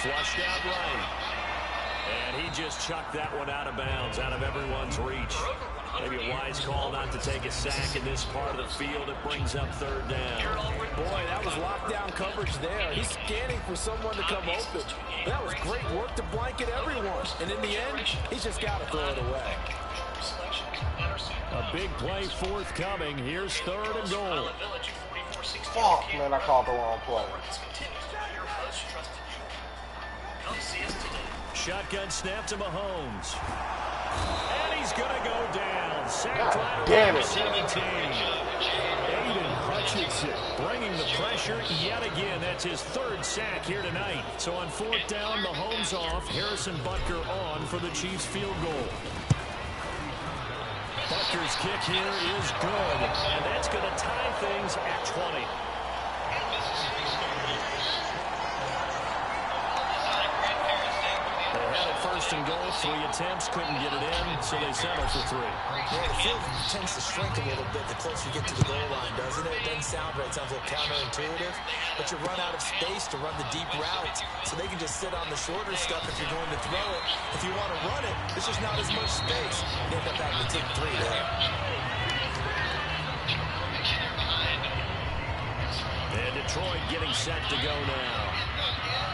Flushed out right. And he just chucked that one out of bounds, out of everyone's reach. Maybe a wise call not to take a sack in this part of the field. It brings up 3rd down. Boy, that was lockdown coverage there. He's scanning for someone to come open. That was great work to blanket everyone. And in the end, he's just got to throw it away. A big play forthcoming. Here's 3rd and goal. Fuck, man, I called the wrong play. Shotgun snap to Mahomes. And he's going to go down. Sacked right damn around it. 17. Aiden Hutchinson bringing the pressure yet again. That's his 3rd sack here tonight. So on 4th down, Mahomes off. Harrison Butker on for the Chiefs field goal. Butker's kick here is good. And that's going to tie things at 20. First and goal, 3 attempts, couldn't get it in, so they settle for 3. Yeah, the field tends to shrink a little bit the closer you get to the goal line, doesn't it? It doesn't sound right. It sounds a little counterintuitive, but you run out of space to run the deep routes, so they can just sit on the shorter stuff if you're going to throw it. If you want to run it, there's just not as much space. You end up having to take 3 there. And Detroit getting set to go now.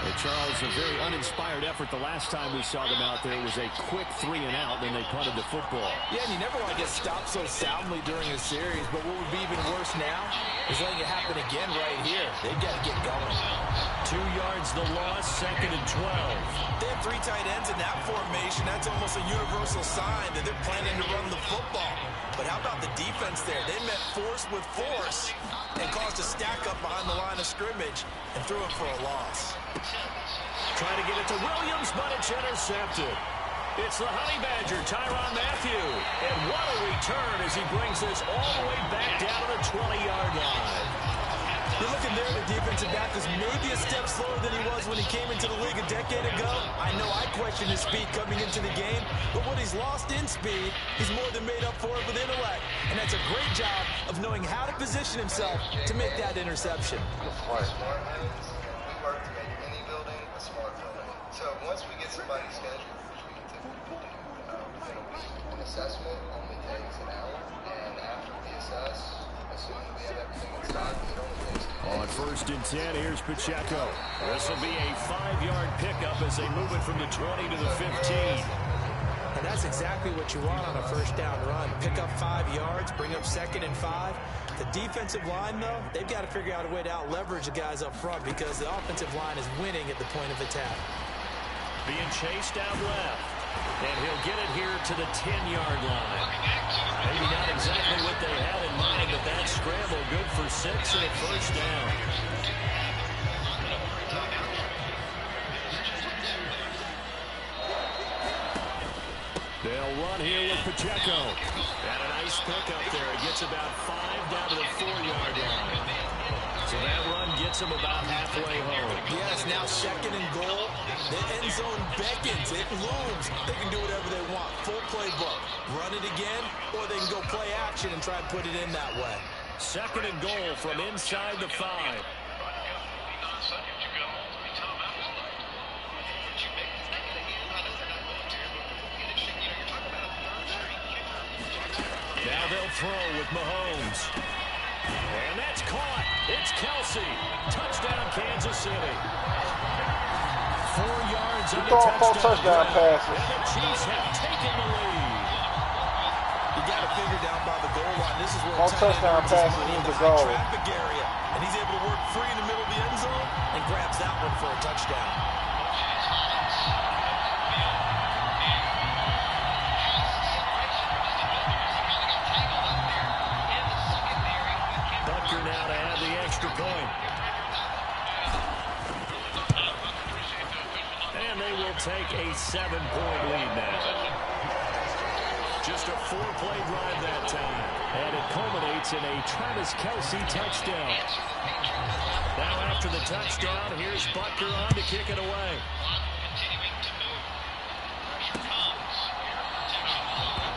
Hey, Charles, a very uninspired effort the last time we saw them out there. It was a quick 3 and out, then they punted the football. Yeah, and you never want to get stopped so soundly during a series, but what would be even worse now is letting it happen again right here. They've got to get going. 2 yards the loss, 2nd and 12. They have 3 tight ends in that formation. That's almost a universal sign that they're planning to run the football. But how about the defense there? They met force with force and caused a stack up behind the line of scrimmage and threw it for a loss. Trying to get it to Williams, but it's intercepted. It's the Honey Badger, Tyrann Mathieu. And what a return as he brings this all the way back down to the 20-yard line. You're looking there, the defensive back was maybe a step slower than he was when he came into the league a decade ago. I know I questioned his speed coming into the game, but what he's lost in speed, he's more than made up for it with intellect. And that's a great job of knowing how to position himself to make that interception. Smart hands, we work to make any building a smart building. So once we get somebody scheduled, which we can typically do within a week, an assessment only takes an hour, and after we assess, assuming we have everything in stock, it only takes 2 days. On 1st and 10, here's Pacheco. This will be a 5-yard pickup as they move it from the 20 to the 15. And that's exactly what you want on a 1st down run. Pick up 5 yards, bring up 2nd and 5. The defensive line, though, they've got to figure out a way to out-leverage the guys up front because the offensive line is winning at the point of attack. Being chased out left. And he'll get it here to the 10-yard line. Maybe not exactly what they had in mind, but that scramble good for 6 and a 1st down. They'll run here with Pacheco. And a nice pick up there. It gets about 5 down to the 4-yard line. So that run gets gets him about halfway home. Yes, now second and goal. The end zone beckons. It looms. They can do whatever they want. Full playbook. Run it again, or they can go play action and try and put it in that way. Second and goal from inside the 5. Now they'll throw with Mahomes. And that's caught. It's Kelce. Touchdown, Kansas City. 4 yards on the touchdown passes. And the Chiefs have taken the lead. You got to figure down by the goal line. This is where touchdown passes in the goal. Traffic area, and he's able to work free in the middle of the end zone and grabs that one for a touchdown. Now to add the extra point. And they will take a 7-point lead now. Just a 4-play drive that time. And it culminates in a Travis Kelce touchdown. Now after the touchdown, here's Butker on to kick it away.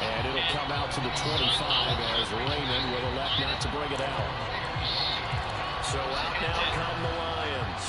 And it'll come out to the 25 as Raymond will elect not to bring it out. So out now come the Lions.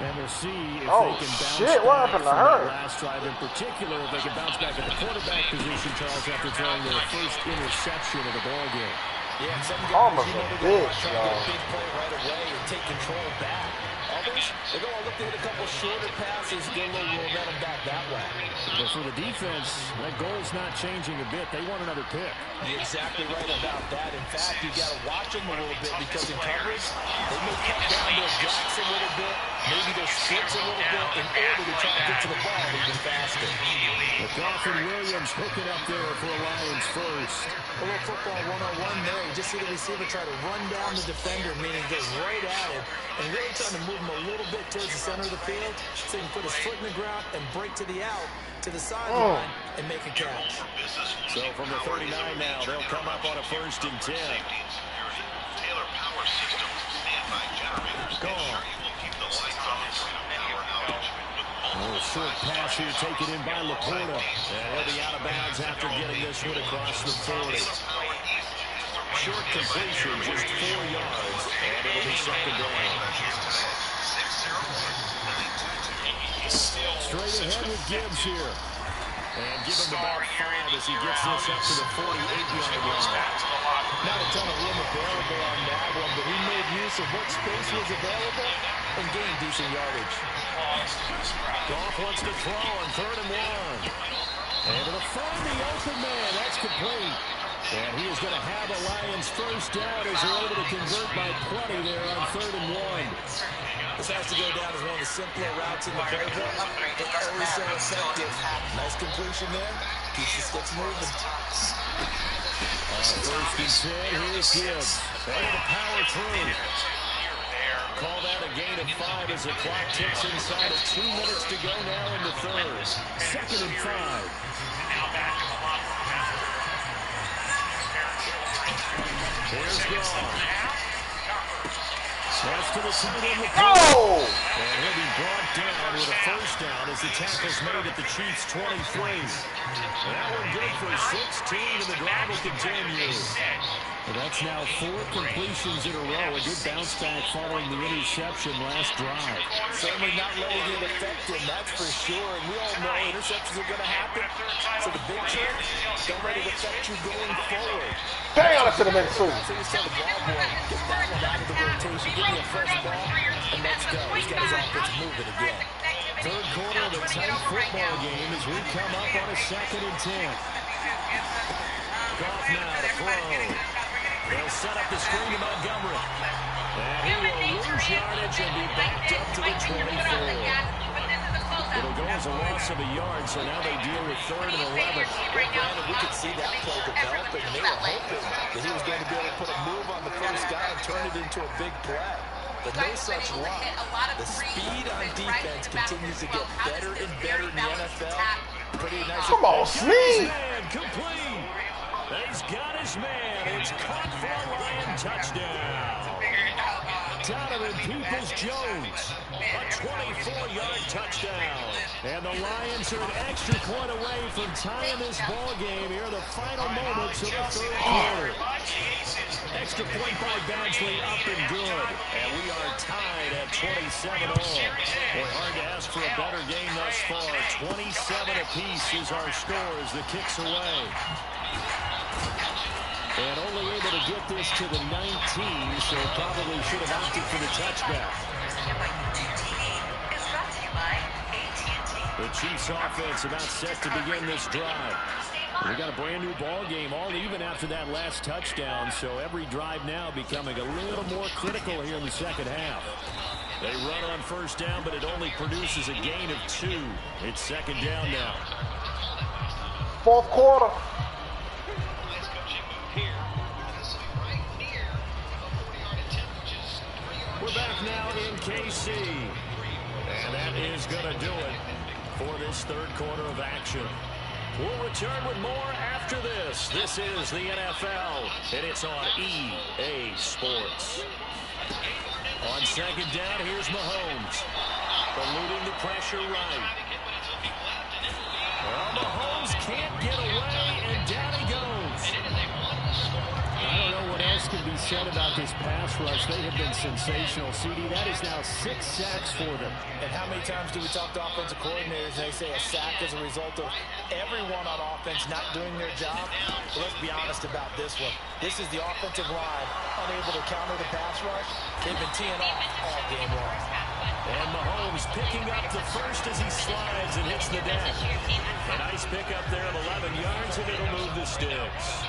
And we'll see if they can bounce back from that last drive in particular. If they can bounce back at the quarterback position, Charles, after throwing their first interception of the ball game. Yeah, some guys, you know, they're going to try to get a big play right away and take control back. Others, they're going to look to hit a couple shorter passes, get a little momentum back that way. But for the defense, that goal's not changing a bit. They want another pick. You're exactly right about that. In fact, you got to watch them a little bit because in coverage, they may cut down their blocks a little bit, maybe their splits a little bit in order to try to get to the ball even faster. McGough and Williams hooking up there for a Lions first. A little football 101 there. You just see the receiver try to run down the defender, meaning goes right at him, and really trying to move him a little bit towards the center of the field so he can put his foot in the ground and break to the out, to the sideline, and make a catch. So from the 39 now, they'll come up on a 1st and 10. Gone. A short pass here taken in by Laporta. And he'll be out of bounds after getting this one across the 40. Short completion, just 4 yards. And it'll be 2nd down. Straight ahead with Gibbs here. And give him about 5 as he gets this up to the 48-yard line. Not a ton of room available on that one, but he made use of what space was available and gained decent yardage. Goff wants to throw on 3rd and 1. Able to find the open man. That's complete. And he is going to have a Lions first down as they're able to convert by plenty there on 3rd and 1. This has to go down as one of the simpler routes in the playbook. But always so effective. Nice completion there. Keeps the sticks moving. On 1st and 10, here's Gibbs. Able to power through. Call that a gain of 5 as the clock ticks inside of 2 minutes to go now in the 3rd. 2nd and 5. Here's Goff. Pass to the tight end. And he'll be brought down with a first down as the tackle's made at the Chiefs' 23. That one good for 16, and the drive will continue. Well, that's now 4 completions in a row. A good bounce back following the interception last drive. Certainly not letting it affect him, that's for sure. And we all know interceptions are going to happen. So the big trick, don't let it affect you going forward. Damn, I should have been two. So you tell the ball boy, get that one out of the rotation, give me a fresh ball, and let's go. He's got his offense moving again. 3rd quarter of a tight football game as we come up on a 2nd and 10. Goff now to throw. They'll set up the screen to Montgomery. And he will lose yardage and be backed up to the 24. It'll go as a loss of a yard, so now they deal with 3rd and 11. Granted, we could see that play develop, and they were hoping that he was going to be able to put a move on the first guy and turn it into a big play. But no such luck. The speed on defense continues to get better and better in the NFL. Pretty nice. Come on, Sneak! Complete. He's got his man. It's caught for a Lion touchdown. Donovan Peoples-Jones. A 24-yard touchdown. And the Lions are an extra point away from tying this ball game here in the final moments of the third quarter. Extra point by Badgley, up and good. And we are tied at 27 all. Boy, hard to ask for a better game thus far. 27 apiece is our score as the kick's away. And only able to get this to the 19, so probably should have opted for the touchback. The Chiefs offense about set to begin this drive. We got a brand new ball game, all even after that last touchdown, so every drive now becoming a little more critical here in the second half. They run on first down, but it only produces a gain of 2. It's second down now. Fourth quarter. We're back now in KC. And that is going to do it for this third quarter of action. We'll return with more after this. This is the NFL, and it's on EA Sports. On second down, here's Mahomes. Eluding the pressure right. Well, Mahomes can't get away, and down he goes. I don't know what else can be said about this pass rush. They have been sensational. CD, that is now 6 sacks for them. And how many times do we talk to offensive coordinators and they say a sack is a result of everyone on offense not doing their job? Well, let's be honest about this one. This is the offensive line unable to counter the pass rush. They've been teeing off all game long. And Mahomes picking up the first as he slides and hits the deck. A nice pickup there of 11 yards, and it'll move the sticks.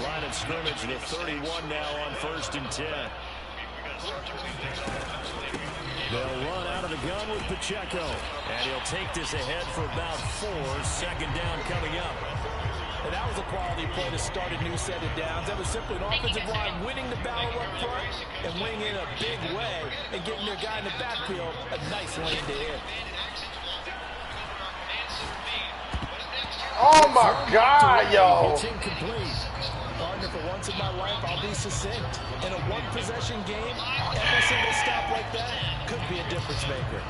Line of scrimmage, the 31 now on 1st and 10. They'll run out of the gun with Pacheco. And he'll take this ahead for about 4. Second down coming up. And that was a quality play to start a new set of downs. That was simply an offensive line winning the battle up front and winning in a big way and getting their guy in the backfield a nice lane to hit. Oh my God, yo. It's incomplete. Partner, for once in my life, I'll be succinct. In a one-possession game, every single stop like that could be a difference maker.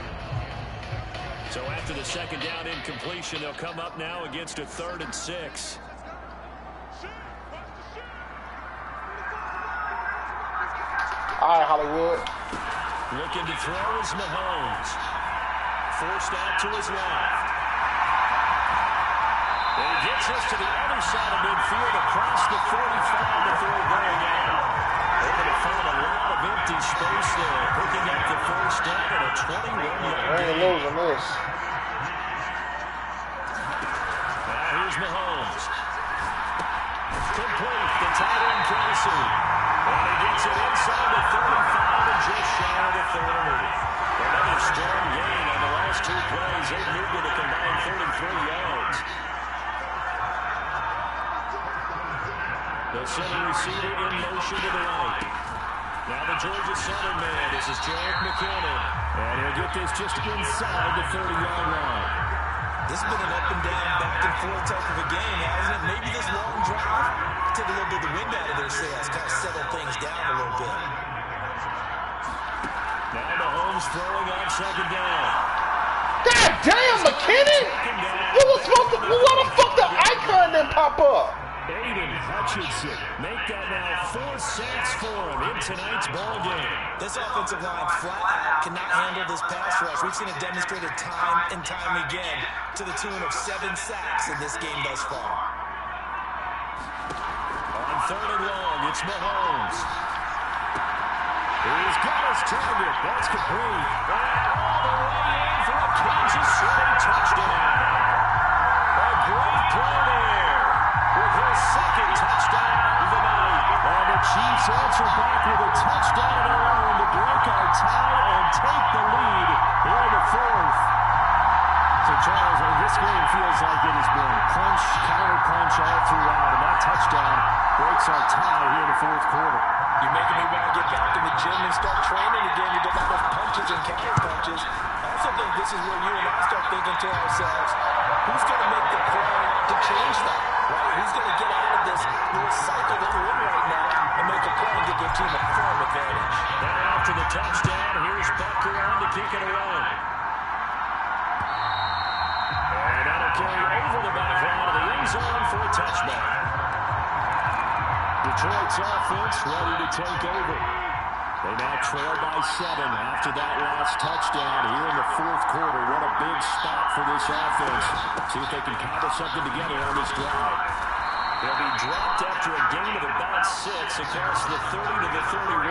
So after the second down incompletion, they'll come up now against a 3rd and 6. All right, Hollywood. Looking to throw is Mahomes. Forced out to his left. And he gets us to the other side of midfield across the 45 before going out. They're going to find a lot of empty space there. Picking up the first down at a 21-yard I ain't losing this. Now here's Mahomes. Complete. The tight end, Kelce. And he gets it inside the 35 and just shy of the 30. Another strong gain on the last 2 plays. They've moved it a combined 33 yards. The center receiver in motion to the right. Now the Georgia center man. This is Jarek McKinnon. And he'll get this just inside the 30-yard line. This has been an up-and-down, back-and-forth type of a game, hasn't it? Maybe this long drive took a little bit of the wind out of their sails, kind of settled things down a little bit. Now Mahomes throwing on second down. God damn, McKinnon! You was supposed to. Why the fuck the icon didn't pop up? Aiden Hutchinson make that now 4 sacks for him in tonight's ball game. This offensive line flat out cannot handle this pass rush. We've seen it demonstrated time and time again to the tune of 7 sacks in this game thus far. On 3rd and long, it's Mahomes. He's got his target. That's complete. And all the way in for a Kansas City touchdown. A great play there. With his second touchdown of the night. And the Chiefs answer back with a touchdown of their own to break our tie and take the lead here in the 4th. So, Charles, this game feels like it has been punch, counter punch all throughout. And that touchdown breaks our tie here in the 4th quarter. You're making me want to get back in the gym and start training again. You don't have those punches and counter punches. I also think this is where you and I start thinking to ourselves, who's going to make the play to change that? Right? Who's going to get out of this little cycle that we're in right now and make a play and give their team a firm advantage. Now after the touchdown, here's Bucker on to kick it away. And that'll carry over the back line of the end zone for a touchback. Detroit's offense ready to take over. They now trail by 7 after that last touchdown here in the fourth quarter. What a big spot for this offense. See if they can cobble something together on this drive. They'll be dropped after a gain of about 6 across the 30 to the 31.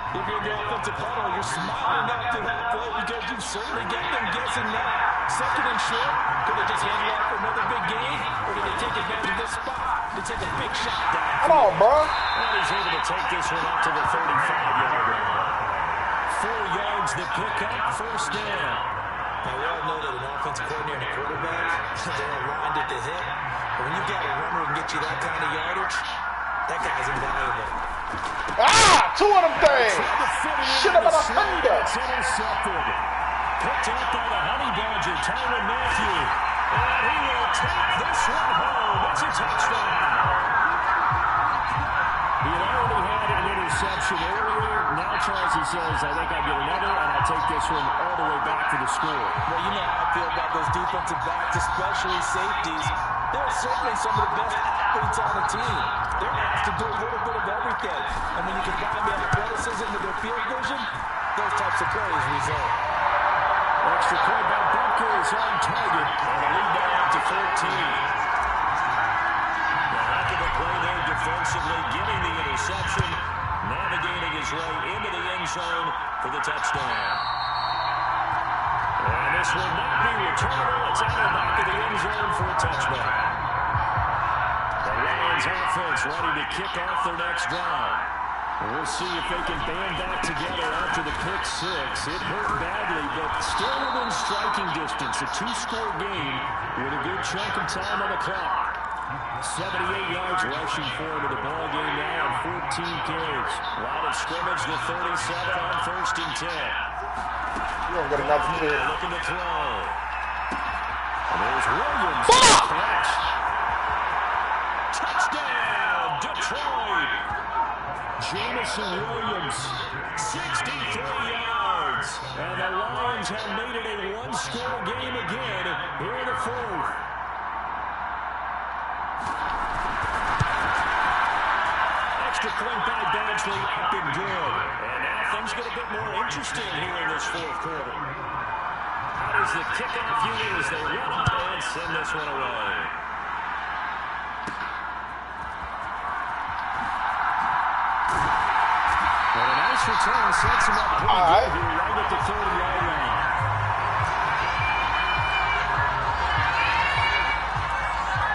If you're in the offensive huddle, you're smiling after that play because you've certainly got them guessing now. Second and short, could they just handle off for another big gain, or did they take advantage of this spot to take a big shot down? Come on, bro. And he's able to take this one up to the 35-yard line. 4 yards the pickup, first down. Now, we all know that an offensive coordinator and a quarterback, they're aligned at the hip. But when you've got a runner who can get you that kind of yardage, that guy's invaluable. Ah! 2 of them things! Shit about a Honda! It's intercepted. Picked up by the Honey Badger, Tyrann Mathieu. And he will take this one home. It's a touchdown. He had already had an interception earlier. Now Chauncey says, I think I'll get another, and I'll take this one all the way back to the score. Well, you know how I feel about those defensive backs, especially safeties. They're certainly some of the best athletes on the team. They're asked to do a little bit of everything. And when you combine the athleticism with their field vision, those types of plays result. Extra point by Bucker is on target. And a lead now up to 14. The heck of a play there defensively, getting the interception, navigating his way into the end zone for the touchdown. And this will not be returnable. It's out of the back of the end zone for a touchback. The Lions offense ready to kick off their next drive. We'll see if they can band back together after the pick 6. It hurt badly, but still within striking distance. A 2-score game with a good chunk of time on the clock. 78 yards rushing for him in the ball game now on 14 carries. Line of scrimmage, the 37 on 1st and 10. You don't get another kid. Looking to throw. And there's Williams. Catch. Touchdown, Detroit. Jamison Williams, 63 yards. And the Lions have made it a 1-score game again here in the 4th. Extra point by Badgley, up and good. And now things get a bit more interesting here in this 4th quarter. How does the kickoff unit as they run up and send this one away? Well, a nice return sets him up pretty good here right at the 30-yard line.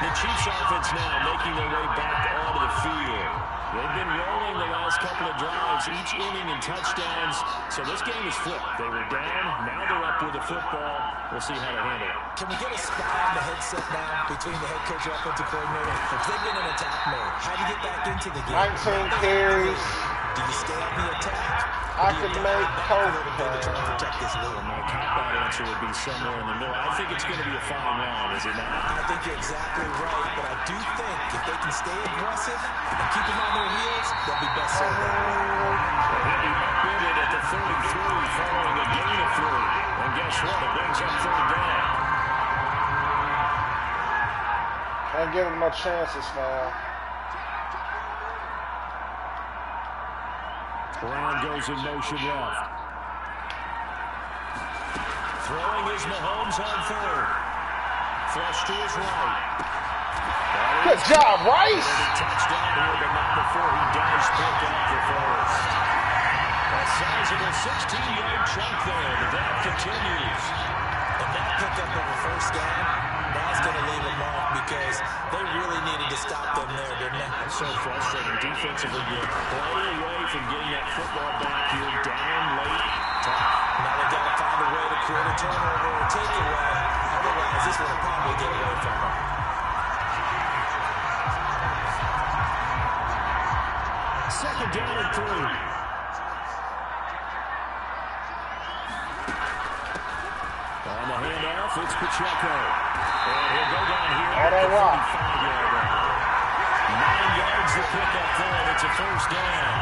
The Chiefs offense now making their way back onto the field. They've been rolling the last couple of drives, each inning in touchdowns. So this game is flipped. They were down, now they're up with the football. We'll see how they handle it. Can we get a spy on the headset now between the head coach and offensive coordinator? If they've been in attack mode, how do you get back into the game? 19 carries. Do you stay on the attack? I can make hope. To try to protect this lead. My cop-out answer would be somewhere in the middle. I think it's going to be a fine line, is it not? I think you're exactly right, but I do think if they can stay aggressive and keep them on their heels, they'll be best served that way. He'll be upended at the 33 following a gain of 3. And guess what? It brings up 3rd down. Can't give him no chances now. Brown goes in motion left. Throwing is Mahomes on 3rd. Flush to his right. Good job, Rice. Touchdown here, but not before he does pick up the 1st. A sizable 16-yard chunk there. The drive continues. And that pickup of a 1st down, that's going to leave a mark because they really needed to stop them there, didn't they? That's so frustrating. Defensively, you play away from getting that football back here, down late. Now they've got to find a way to create a turnover or take it away. Otherwise, this one will probably get away from them. Second down and 3. On the handoff, it's Pacheco. And he'll go down here at the 35-yard line. 9 yards avoids the pickup there, and it's a first down.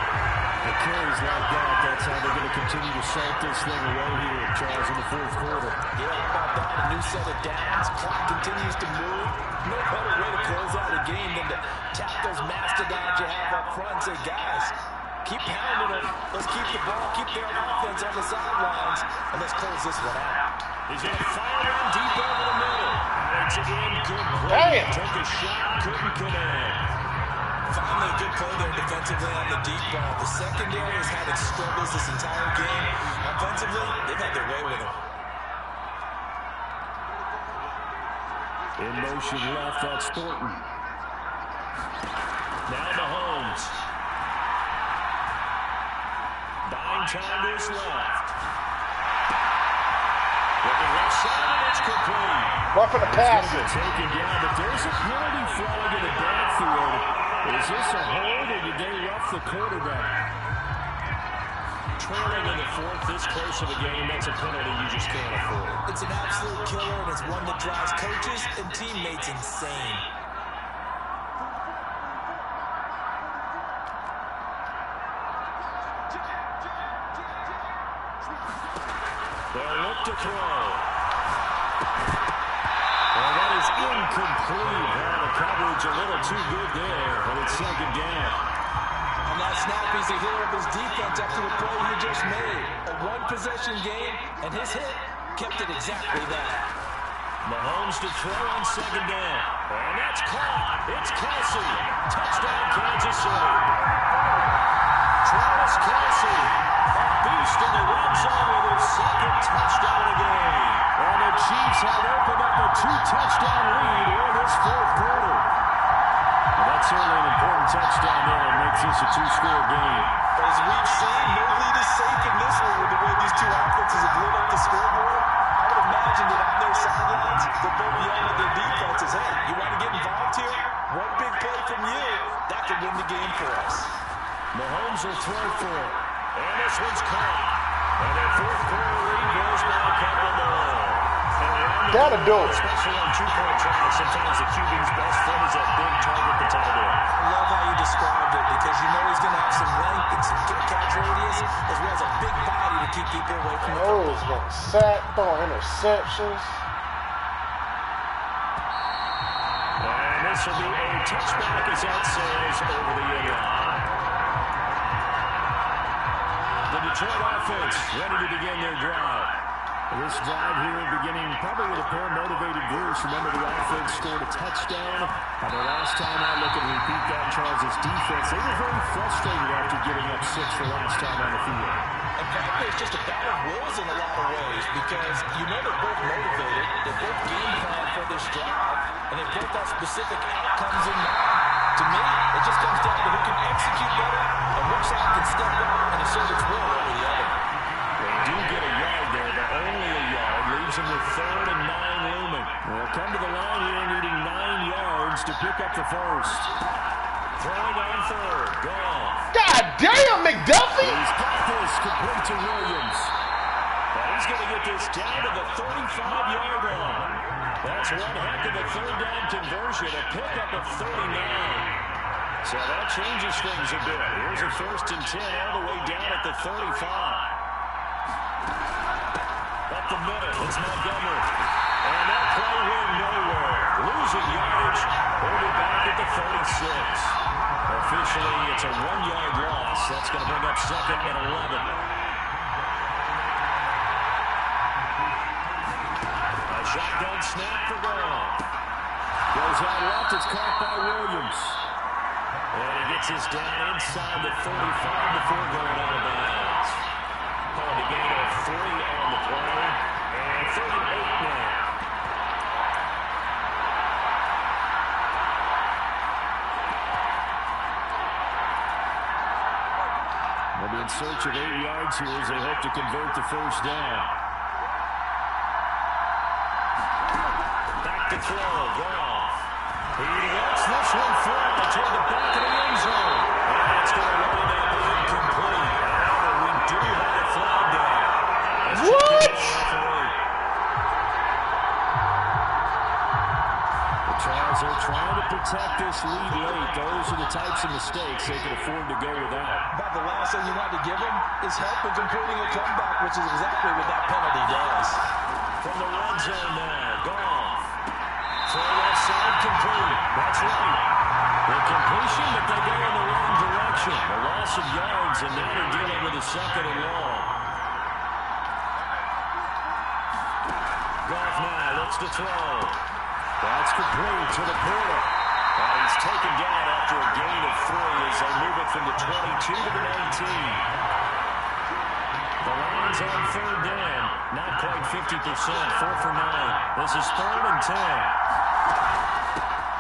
The carries like that, that's how they're going to continue to salt this thing away here, Charles, in the fourth quarter. Yeah, how about that? A new set of downs. Clock continues to move. No better way to close out a game than to tap those mastodons you have up front and say, guys, keep pounding them. Let's keep the ball, keep their offense on the sidelines, and let's close this one out. He's going to fire one deep over the middle. It's incomplete. Damn. Took a shot, couldn't connect. Finally, a good play there defensively on the deep ball. The secondary has had its struggles this entire game. Offensively, they've had their way with him. In motion left, that's Thornton. Now Mahomes. Buying time to his left. Looking left side, and it's complete. Roughing the passes. Taken down, but there's a penalty flag in the backfield. Is this a hold, or did they rough the quarterback? Trailing in the fourth, this close of a game, that's a penalty you just can't afford. It's an absolute killer, and it's one that drives coaches and teammates insane. They'll look to throw. Well, that is incomplete. Well, the coverage a little too good there, and it's second down. On that snap, he's a hero of his defense after the play he just made. A one-possession game, and his hit kept it exactly that. Mahomes to throw on second down. And that's caught. It's Kelce. Touchdown, Kansas City. Travis Kelce, a beast in the red zone with his second touchdown of the game. And the Chiefs have opened up a 2-touchdown lead in this fourth quarter. Well, that's certainly an important touchdown there and makes this a 2-score game. As we've seen, no lead is safe in this one with the way these two offenses have lit up the scoreboard. I would imagine that on their sidelines, they're both yelling at their defenses, hey, you want to get involved here? One big play from you, that could win the game for us. Mahomes will throw for it. And this one's caught. And their fourth quarter lead goes by a couple more. That'll do it. Especially on two-point tries, sometimes the QB's best friend is that big target that's out there. I love how you described it because you know he's going to have some length and some catch radius as well as a big body to keep people away from the Oh, he's getting sacked, throwing interceptions. And this will be a touchback as that sails over the end. The Detroit offense ready to begin their drive. This drive here beginning probably with a pair of motivated groups. Remember, the offense scored a touchdown. And the last time I look and repeat that, Charles' defense, they were very frustrated after giving up 6 the last time on the field. And frankly, it's just a battle of wills in a lot of ways because you know they're both motivated, they're both game plan for this drive, and they both have specific outcomes in mind. To me, it just comes down to who can execute better and which side can step up and assert its will over the other. They do get a yard there, but only a yard. Leaves them with 3rd and 9 looming. Well, come to the line here needing 9 yards to pick up the first. Throwing on 3rd. Gone. God damn, McDuffie! He's got this complete to Williams. And he's going to get this down to the 35-yard line. That's one heck of a 3rd down conversion, a pickup of 39. So that changes things a bit. Here's a 1st and 10 all the way down at the 35. Up the middle, it's Montgomery. And that play went nowhere. Losing yardage, hold it back at the 36. Officially, it's a 1-yard loss. That's going to bring up 2nd and 11. A shotgun snap for Goff. Goes out left, it's caught by Williams. And he gets us down inside the 35 before going out of bounds. Called a gain of 3 on the play. And 38 now. They'll be in search of 8 yards here as they hope to convert the first down. Back to throw, Goff. He wants this one fly toward the back of the end zone. And it's going to run out incomplete. However, we do have a flag there. What? The Charles are trying to protect this lead late. those are the types of mistakes they can afford to go without. But the last thing you want to give them is help in completing a comeback, which is exactly what that penalty does. From the red zone now, Goff. Throw left side, complete. That's right. The completion, but they go in the wrong direction. A loss of yards, and now they're dealing with a second and long. Goff now looks to throw. That's complete to the Porter. He's taken down after a gain of 3 as they move it from the 22 to the 19. The Lions on third down. Not quite 50%. 4 for 9. This is 3rd and 10.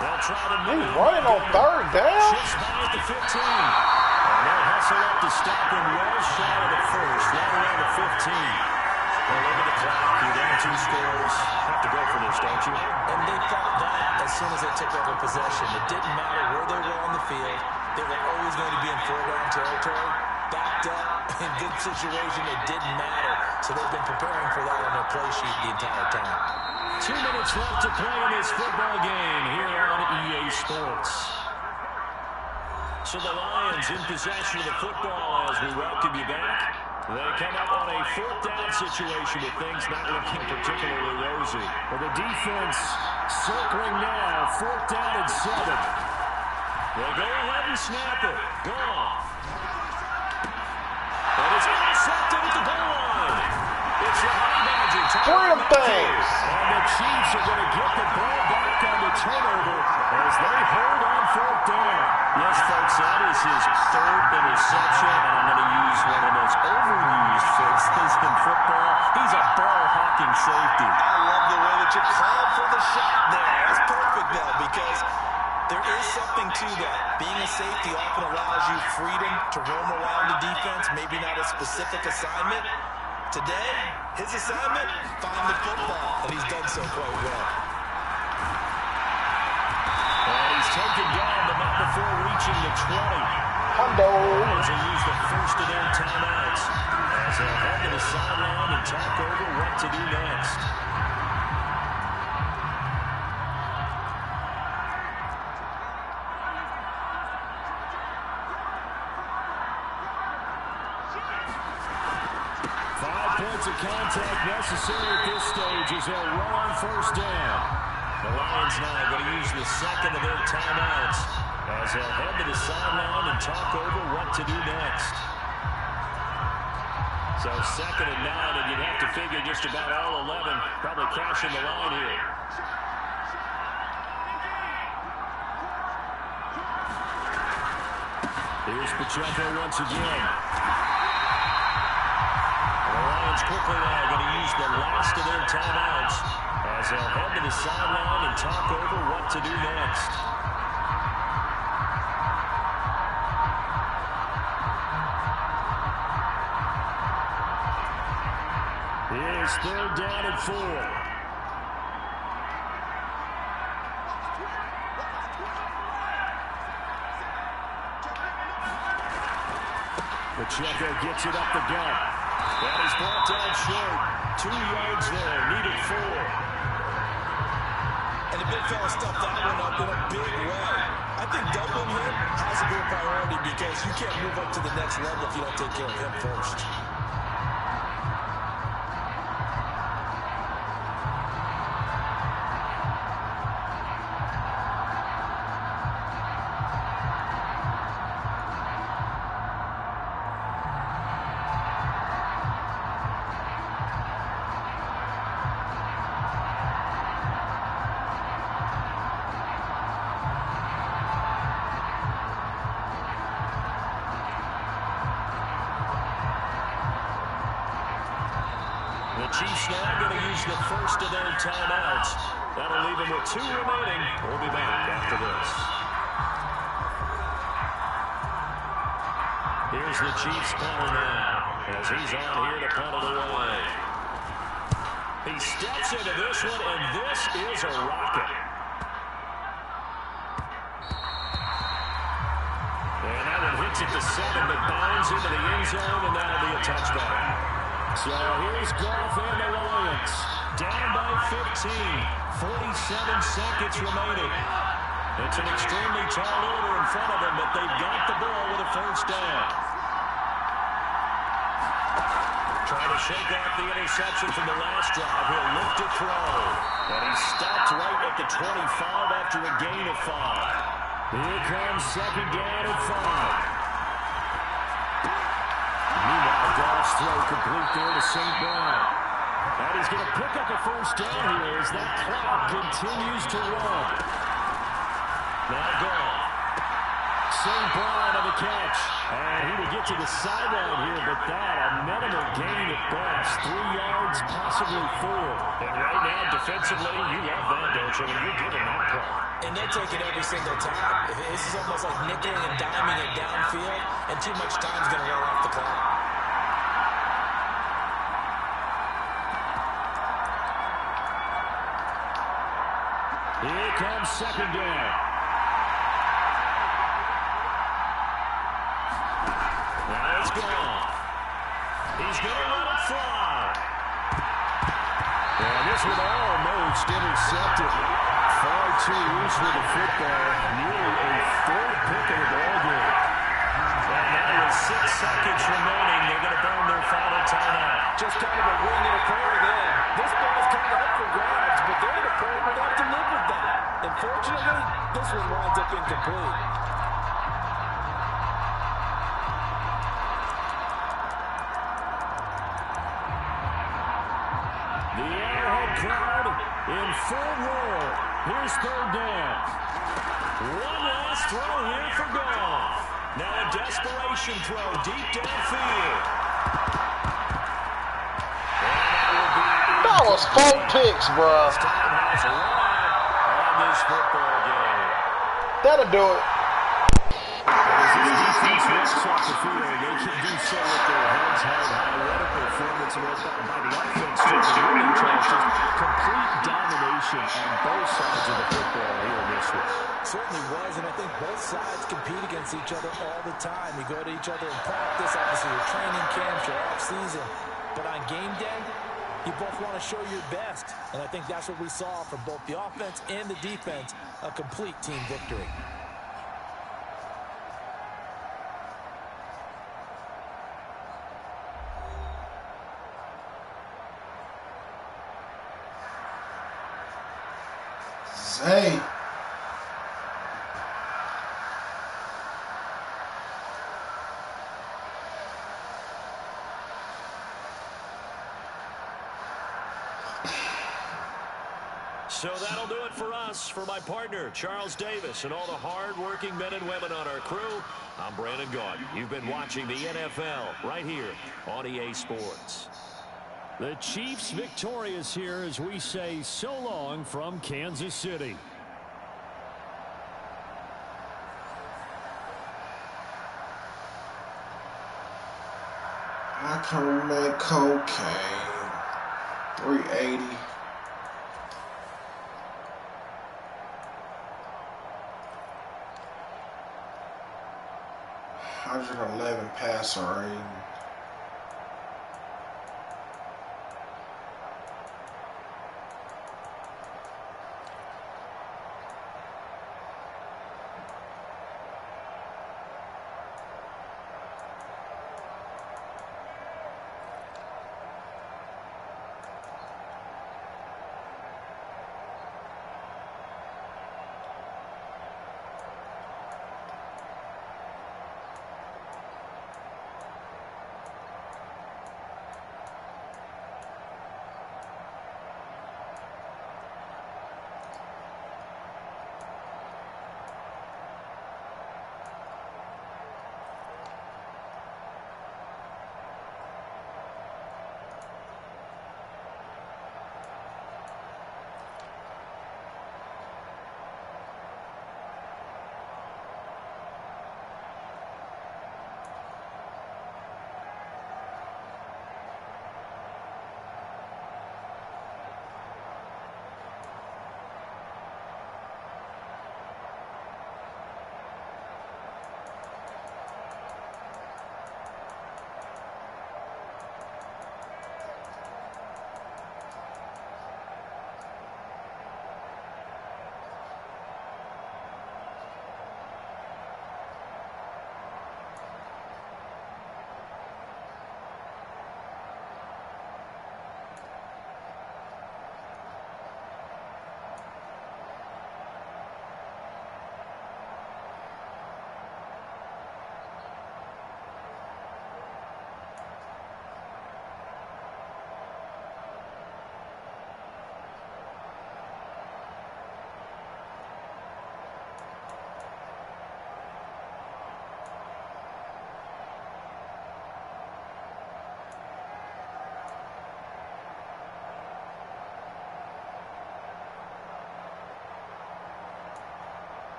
They'll try to move. He's running on third down. Shifts by at the 15. And they'll hustle up to stop him well shy of the first. Right around the 15. Well, look at the clock. You're down 2 scores. Have to go for this, don't you? And they thought that as soon as they took over possession. It didn't matter where they were on the field. They were always going to be in 4-down territory. Backed up, in good situation, it didn't matter. So they've been preparing for that on their play sheet the entire time. 2 minutes left to play in this football game here on EA Sports. So the Lions in possession of the football as we welcome you back. They come up on a 4th down situation with things not looking particularly rosy. Well, the defense circling now. 4th down and 7. They go ahead and snap it. Gone. But it's intercepted at the goal line. It's the Honey Badger. Three things. And the Chiefs are going to get the ball back on the turnover as they hold on 4th down. Yes, folks, that is his 3rd interception, and I'm going to use one of the most overused phrases in football. He's a ball-hawking safety. I love the way that you called for the shot there. That's perfect, though, because there is something to that. Being a safety often allows you freedom to roam around the defense, maybe not a specific assignment. Today, his assignment, find the football, and he's done so quite well. And he's taken down, but not before reaching the 20. Hundo. As they use the first of their timeouts as they head to the sideline and talk over what to do next. Points of contact necessary at this stage as they'll run on 1st down. The Lions now going to use the second of their timeouts as they'll head to the sideline and talk over what to do next. So 2nd and 9, and you'd have to figure just about all 11 probably crashing the line here. Here's Pacheco once again. The Lions quickly now going to use the last of their timeouts as they'll head to the sideline and talk over what to do next. Here's 3rd down and 4. Pacheco gets it up the gut. That is brought down short. 2 yards there, needed 4. And the big fella stuffed that one up in a big way. I think doubling him has to be a priority because you can't move up to the next level if you don't take care of him first. The Chiefs now going to use the first of their timeouts. That'll leave them with 2 remaining. We'll be back after this. Here's the Chiefs punter now as he's on here to punt it away. He steps into this one, and this is a rocket. And that one hits at the 7, but bounds into the end zone, and that'll be a touchdown. So here's Goff and the Lions. Down by 15. 47 seconds remaining. It's an extremely tall order in front of them, but they've got the ball with a first down. Trying to shake off the interception from the last drive. He'll look to throw. And he's stopped right at the 25 after a gain of 5. Here comes second down and 5. Meanwhile, Goff's throw complete there to St. Brown. And he's going to pick up a first down here as that clock continues to run. Now Goff. St. Brown on the catch. And he will get to the sideline here, but that a minimal gain at best. 3 yards, possibly 4. And right now, defensively, you love that, don't you? You're giving that play. And they'll take it every single time. This is almost like nickeling and diming it downfield, and too much time's going to run off the clock. Here comes second down. Now it's gone. He's going to let it fly. And this one almost intercepted. Far too loose with the football. Nearly a 4th pick of the ball game. And now with 6 seconds remaining, they're going to burn their final timeout. Just kind of a wing and a prayer there. This ball's kind of up for grabs, but they're the player would have to live with that. Unfortunately, this one winds up incomplete. The Arrowhead crowd in full roar. Here's third down. One last throw here for Goff. Now a desperation throw deep downfield. That was 4 picks, bro. On this football game. That'll do it. As this defense walks off the field, they can do so with their heads held high. What a performance by the offense. Really just complete domination on both sides of the football here this week. Certainly was, and I think both sides compete against each other all the time. You go to each other in practice, obviously your training camps, your off-season. But on game day, you both want to show your best. And I think that's what we saw from both the offense and the defense, a complete team victory. Hey. So that'll do it for us. For my partner, Charles Davis, and all the hard-working men and women on our crew, I'm Brandon Gaudin. You've been watching the NFL right here on EA Sports. The Chiefs victorious here as we say so long from Kansas City. I can make cocaine. 380. $111 passer rating.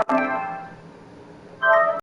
Bye.